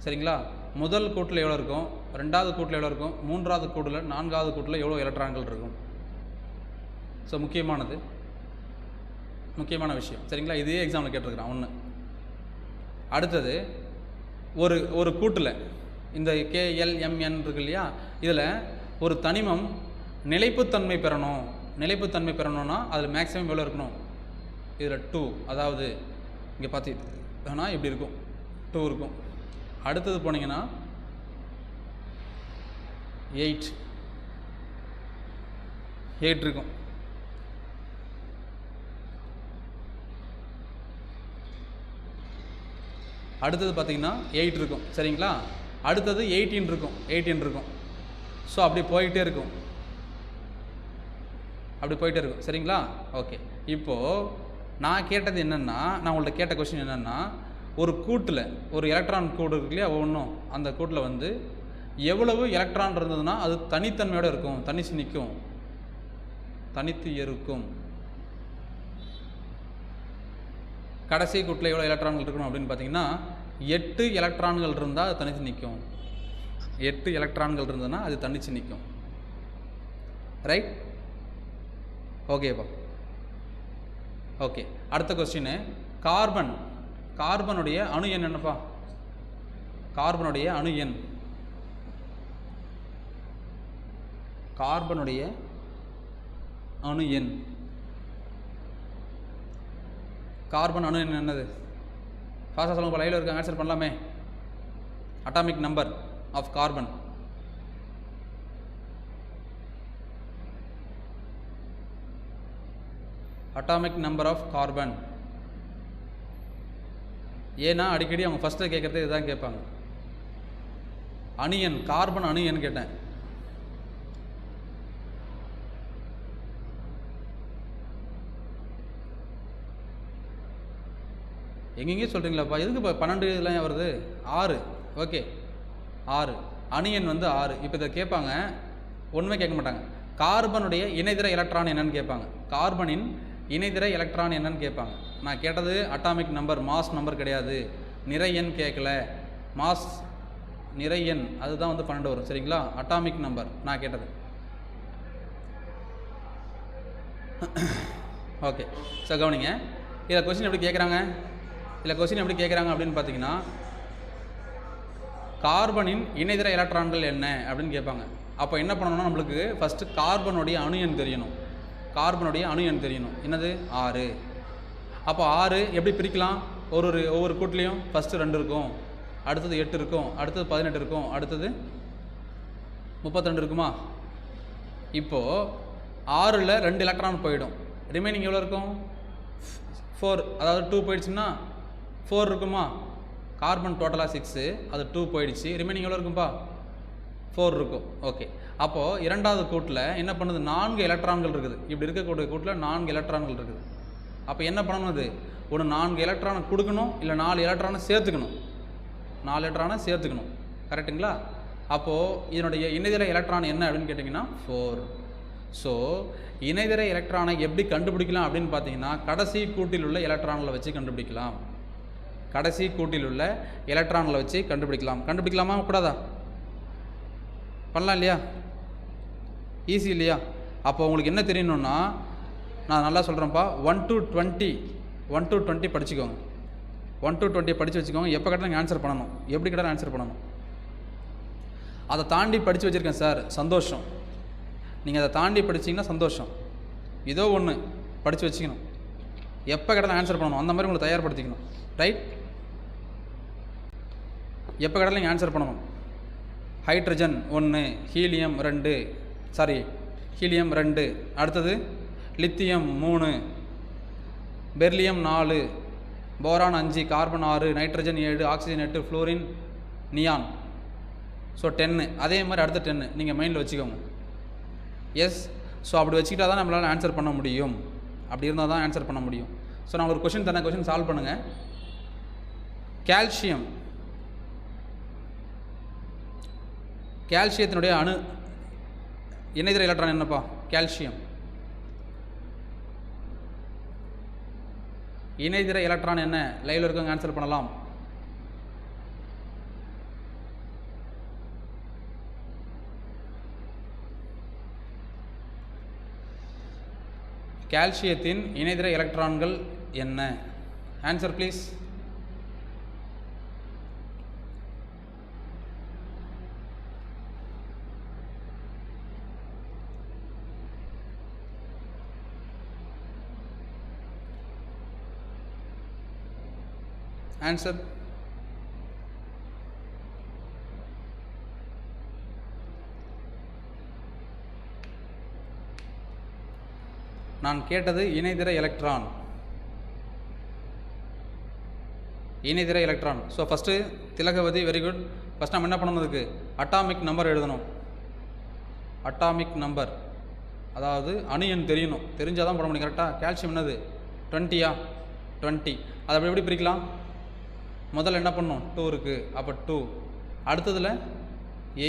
சரிங்களா. முதல் கூட்டில் எவ்வளோ இருக்கும், ரெண்டாவது கூட்டில் எவ்வளோ இருக்கும், மூன்றாவது கூட்டில், நான்காவது கூட்டில் எவ்வளோ எலக்ட்ரான்கள் இருக்கும். ஸோ முக்கியமான விஷயம், சரிங்களா. இதே எக்ஸாம்பிள் கேட்டிருக்கிறான் ஒன்று. அடுத்தது ஒரு கூட்டில் இந்த KLMN இருக்கு இல்லையா, இதில் ஒரு தனிமம் நிலைப்புத்தன்மை பெறணும்னா அதில் மேக்ஸிமம் எவ்வளோ இருக்கணும்? இதில் 2. அதாவது இங்கே பார்த்தீங்கன்னா இப்படி இருக்கும், 2 இருக்கும். அடுத்தது போனீங்கன்னா 8 இருக்கும். அடுத்தது பார்த்தீங்கன்னா 8 இருக்கும், சரிங்களா. அடுத்தது 18 இருக்கும். ஸோ அப்படி போயிட்டே இருக்கும், சரிங்களா. ஓகே. இப்போது நான் கேட்டது என்னென்னா, நான் உங்கள்கிட்ட கேட்ட கொஸ்டின் என்னென்னா, ஒரு கூட்டில் ஒரு எலக்ட்ரான் கூடு இருக்கு இல்லையா, ஒவ்வொன்றும் அந்த கூட்டில் வந்து எவ்வளவு எலக்ட்ரான் இருந்ததுன்னா அது தனித்தன்மையோடு இருக்கும், தனித்து இருக்கும். கடைசி கூட்டில் எவ்வளோ எலக்ட்ரான்கள் இருக்கணும் அப்படின்னு பார்த்தீங்கன்னா 8 எலக்ட்ரான்கள் இருந்தால் அது தனித்து நிற்கும். 8 எலக்ட்ரான்கள் இருந்ததுன்னா அது தனித்து நிற்கும், ரைட். ஓகேப்பா. ஓகே. அடுத்த கொஸ்டின், கார்பனுடைய அணு எண் என்னப்பா? கார்பனுடைய அணு எண் கார்பன் அணு எண் என்னது? ஃபாஸ்ட்டாக சொல்லுங்க, லைவில் இருக்க ஆன்சர் பண்ணலாமே. Atomic number of carbon. Atomic number of carbon. ஏன்னா அடிக்கடி அவங்க ஃபஸ்ட்டில் கேட்குறது இதுதான் கேட்பாங்க. அணு எண், கார்பன் அணு எண் கேட்டேன். எங்கெங்கே சொல்கிறீங்களாப்பா, எதுக்கு இப்போ 12 இதெல்லாம் வருது? 6. ஓகே, 6. அணு எண் வந்து 6. இப்போ இதை கேட்பாங்க, ஒன்றுமே கேட்க மாட்டாங்க. கார்பனுடைய இணைதிர எலக்ட்ரான் என்னன்னு கேட்பாங்க. கார்பனின் இணைதிர எலக்ட்ரான் என்னன்னு கேட்பாங்க. நான் கேட்டது அட்டாமிக் நம்பர், மாஸ் நம்பர் கிடையாது. நிறை எண் கேட்கல, மாஸ் நிறை எண் அதுதான் வந்து 12 வரும், சரிங்களா. அட்டாமிக் நம்பர் நான் கேட்டது. ஓகே. ஸோ கவனிங்க, இதில் கொஸ்டின் எப்படி கேட்குறாங்க அப்படின்னு பார்த்தீங்கன்னா, கார்பனின் இணைதிர எலக்ட்ரான்கள் என்ன அப்படின்னு கேட்பாங்க. அப்போ என்ன பண்ணணும்னா, நம்மளுக்கு ஃபஸ்ட்டு கார்பனுடைய அணு எண் தெரியணும். என்னது? 6. அப்போ 6 எப்படி பிரிக்கலாம்? ஒவ்வொரு கூட்டிலையும் ஃபஸ்ட்டு 2 இருக்கும், அடுத்தது 8 இருக்கும், அடுத்தது 18 இருக்கும், அடுத்தது 32 இருக்குமா? இப்போது 6ல் 2 எலக்ட்ரான் போயிடும், ரிமைனிங் எவ்வளோ இருக்கும்? 4. அதாவது 2 போயிடுச்சுன்னா 4 இருக்குமா? கார்பன் டோட்டலாக 6, அது 2 போயிடுச்சு. ரிமைனிங் எவ்வளோ இருக்கும்பா? 4 இருக்கும். ஓகே, அப்போது இரண்டாவது கூட்டில் என்ன பண்ணுது? 4 எலக்ட்ரான்கள் இருக்குது. இப்படி இருக்கக்கூடிய கூட்டில் 4 எலக்ட்ரான்கள் இருக்குது. அப்போ என்ன பண்ணணும்? அது ஒரு 4 எலக்ட்ரானை கொடுக்கணும், இல்லை 4 எலக்ட்ரானை சேர்த்துக்கணும். 4 எலக்ட்ரானை சேர்த்துக்கணும், கரெக்டுங்களா? அப்போது இதனுடைய இணைதிரை எலக்ட்ரான் என்ன அப்படின்னு கேட்டிங்கன்னா 4. ஸோ இணைதிரை எலக்ட்ரானை எப்படி கண்டுபிடிக்கலாம் அப்படின்னு பார்த்தீங்கன்னா, கடைசி கூட்டில் உள்ள எலக்ட்ரான்களை வச்சு கண்டுபிடிக்கலாம். கடைசி கூட்டில் உள்ள எலக்ட்ரான்களை வச்சு கண்டுபிடிக்கலாமா கூடாதா? பண்ணலாம் இல்லையா? ஈஸி இல்லையா? அப்போ உங்களுக்கு என்ன தெரியணும்னா, நான் நல்லா சொல்கிறேன்ப்பா, 1 to 20 படிச்சுக்கோங்க. 1 to 20 படித்து வச்சுக்கோங்க. எப்போ கேட்டாலும் ஆன்சர் பண்ணணும், எப்படி கேட்டாலும் ஆன்சர் பண்ணணும். அதை தாண்டி படித்து வச்சுருக்கேன் சார், சந்தோஷம். நீங்கள் அதை தாண்டி படிச்சிங்கன்னா சந்தோஷம். ஏதோ ஒன்று படித்து வச்சுக்கணும், எப்போ கேட்டாலும் ஆன்சர் பண்ணணும். அந்த மாதிரி உங்களை தயார்படுத்திக்கணும், ரைட்? எப்போ கேட்டாலும் நீங்கள் ஆன்சர் பண்ணணும். ஹைட்ரஜன் 1, ஹீலியம் 2, அடுத்தது lithium 3, beryllium 4, boron 5, carbon 6, nitrogen 7, oxygen 8, fluorine, neon. So 10. அதே மாதிரி அடுத்த 10 நீங்கள் மைண்டில் வச்சுக்கோங்க. எஸ், ஸோ அப்படி வச்சுக்கிட்டா தான் நம்மளால் ஆன்சர் பண்ண முடியும். அப்படி இருந்தால் தான் ஆன்சர் பண்ண முடியும். ஸோ நான் ஒரு கொஷின் தரேன், கொஷின் சால்வ் பண்ணுங்கள். கால்சியத்தினுடைய இணைதிரை எலக்ட்ரான் என்னப்பா? கால்சியம். இணைதிரை எலக்ட்ரான் என்ன? லைவ்ல இருக்கவங்க ஆன்சர் பண்ணலாம். கால்சியத்தின் இணைதிரை எலக்ட்ரான்கள் என்ன? Answer please. ஆன்சர். நான் கேட்டது இணைதிரை electron. So first Thilagavathi, very good. First நம்ம என்ன பண்ணணும்? அதுக்கு அட்டாமிக் நம்பர் எழுதணும். அட்டாமிக் நம்பர், அதாவது அணு எண் தெரியணும். தெரிஞ்சால் தான் போட முடியும், கரெக்டாக? கால்சியம் என்னது? 20. 20. அதை எப்படி பிரிக்கலாம்? முதல்ல என்ன பண்ணணும்? 2 இருக்குது, அப்போ 2. அடுத்ததில்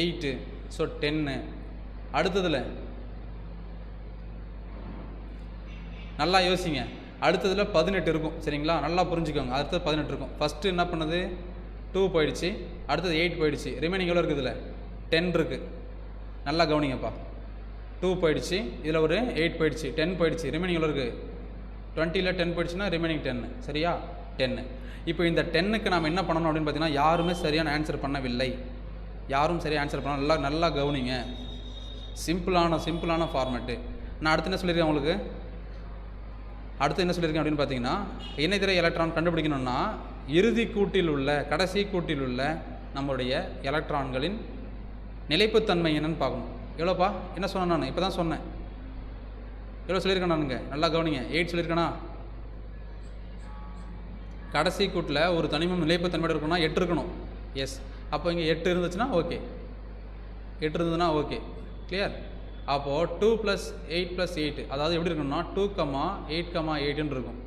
8, ஸோ 10. அடுத்ததில் நல்லா யோசிங்க, அடுத்ததில் 18 இருக்கும், சரிங்களா? நல்லா புரிஞ்சுக்கோங்க. அடுத்தது 18 இருக்கும். ஃபஸ்ட்டு என்ன பண்ணுது? 2 போயிடுச்சு, அடுத்தது 8 போயிடுச்சு. ரிமைனிங் எவ்வளோ இருக்குது? இதில் 10 இருக்குது. நல்லா கவனிங்கப்பா. 2 போயிடுச்சு, இதில் ஒரு 8 போயிடுச்சு, 10 போயிடுச்சு. ரிமைனிங் எவ்வளோ இருக்குது? 20ல் 10 போயிடுச்சுன்னா ரிமைனிங் 10, சரியா? 10. இப்போ இந்த 10க்கு நாம் என்ன பண்ணணும் அப்படின்னு பார்த்தீங்கன்னா, யாருமே சரியான ஆன்சர் பண்ணவில்லை. யாரும் சரியாக ஆன்சர் பண்ண நல்லா கவனிங்க. சிம்பிளான ஃபார்மேட்டு. நான் அடுத்து என்ன சொல்லியிருக்கேன் உங்களுக்கு? அடுத்து என்ன சொல்லியிருக்கேன் அப்படின்னு பார்த்தீங்கன்னா, இணைதிரை எலக்ட்ரான் கண்டுபிடிக்கணும்னா இறுதி கூட்டில் உள்ள, கடைசி கூட்டில் உள்ள நம்மளுடைய எலக்ட்ரான்களின் நிலைப்புத்தன்மை என்னன்னு பார்க்கணும். எவ்வளோப்பா? என்ன சொன்னேன் நான்? இப்போ தான் சொன்னேன். எவ்வளோ சொல்லியிருக்கேன் நானுங்க? நல்லா கவனிங்க. 8 சொல்லியிருக்கேனா? கடைசி கூட்டில் ஒரு தனிமம் நிலைப்புத்தன்மையோடு இருக்கணும்னா 8 இருக்கணும். எஸ், அப்போ இங்கே 8 இருந்துச்சுன்னா ஓகே. 8 இருந்ததுன்னா ஓகே, கிளியர்? அப்போது 2 + 8 + 8, அதாவது எப்படி இருக்கணும்னா 2, 8, 8ன்னு இருக்கும்.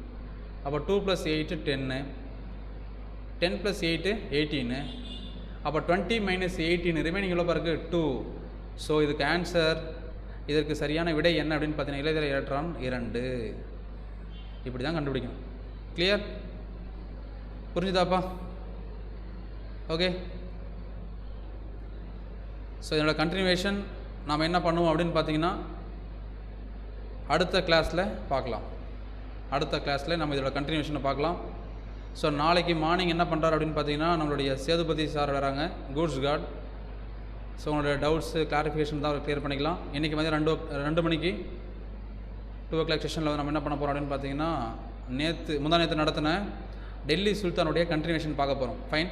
அப்போ 2 + 8 10, 10 + 8 18. அப்போ 20 - 18 ரிமைனிங் எவ்வளோ பாருக்கு? 2. ஸோ இதுக்கு ஆன்சர், இதற்கு சரியான விடை என்ன அப்படின்னு பார்த்தீங்கன்னா, இணைதிரை எலக்ட்ரான் 2. இப்படி தான் கண்டுபிடிக்கணும். கிளியர்? புரிஞ்சுதாப்பா? ஓகே. ஸோ இதனோட கண்டினியூவேஷன் நாம் என்ன பண்ணுவோம் அப்படின்னு பார்த்தீங்கன்னா, அடுத்த கிளாஸில் பார்க்கலாம். அடுத்த கிளாஸில் நம்ம இதோட கண்டினியூஷனை பார்க்கலாம். ஸோ நாளைக்கு மார்னிங் என்ன பண்ணுறாரு அப்படின்னு பார்த்தீங்கன்னா, நம்மளுடைய சேதுபதி சார் வராங்க, கூட்ஸ் கார்டு. ஸோ உங்களுடைய டவுட்ஸு கிளாரிஃபிகேஷன் தான் கிளியர் பண்ணிக்கலாம். இன்றைக்கி மதியம் 2 மணிக்கு 2 o'clock செஷனில் நம்ம என்ன பண்ண போகிறோம் அப்படின்னு பார்த்தீங்கன்னா, முந்தா நேற்று நடத்தின டெல்லி சுல்தானுடைய கண்டினியூஷன் பார்க்க போகிறோம். ஃபைன்.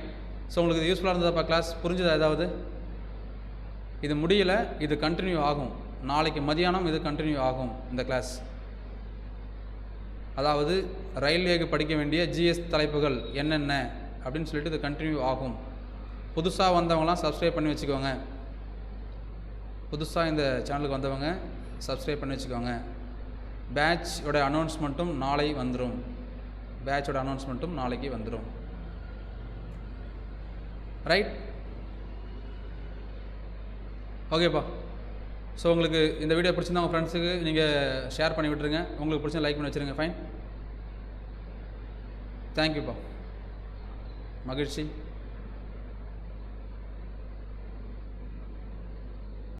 ஸோ உங்களுக்கு இது யூஸ்ஃபுல்லாக இருந்ததாப்பா கிளாஸ்? புரிஞ்சுதா? ஏதாவது இது முடியலை, இது கண்டினியூ ஆகும். நாளைக்கு மதியானம் இது கண்டினியூ ஆகும் இந்த கிளாஸ். அதாவது ரயில்வேக்கு படிக்க வேண்டிய ஜிஎஸ் தலைப்புகள் என்னென்ன அப்படின்னு சொல்லிட்டு இது கண்டினியூ ஆகும். புதுசாக வந்தவங்களாம் சப்ஸ்கிரைப் பண்ணி வச்சுக்கோங்க. புதுசாக இந்த சேனலுக்கு வந்தவங்க சப்ஸ்கிரைப் பண்ணி வச்சுக்கோங்க. பேட்சோட அனௌன்ஸ்மெண்ட்டும் நாளை வந்துடும். பேட்சோட அனௌன்ஸ்மெண்ட்டும் நாளைக்கு வந்துடும். ரைட், ஓகேப்பா. ஸோ உங்களுக்கு இந்த வீடியோ பிடிச்சிருந்தா உங்கள் ஃப்ரெண்ட்ஸுக்கு நீங்கள் ஷேர் பண்ணி விட்டுருங்க. உங்களுக்கு பிடிச்சா லைக் பண்ணி வச்சுருங்க. ஃபைன், தேங்க்யூப்பா. மகிழ்ச்சி.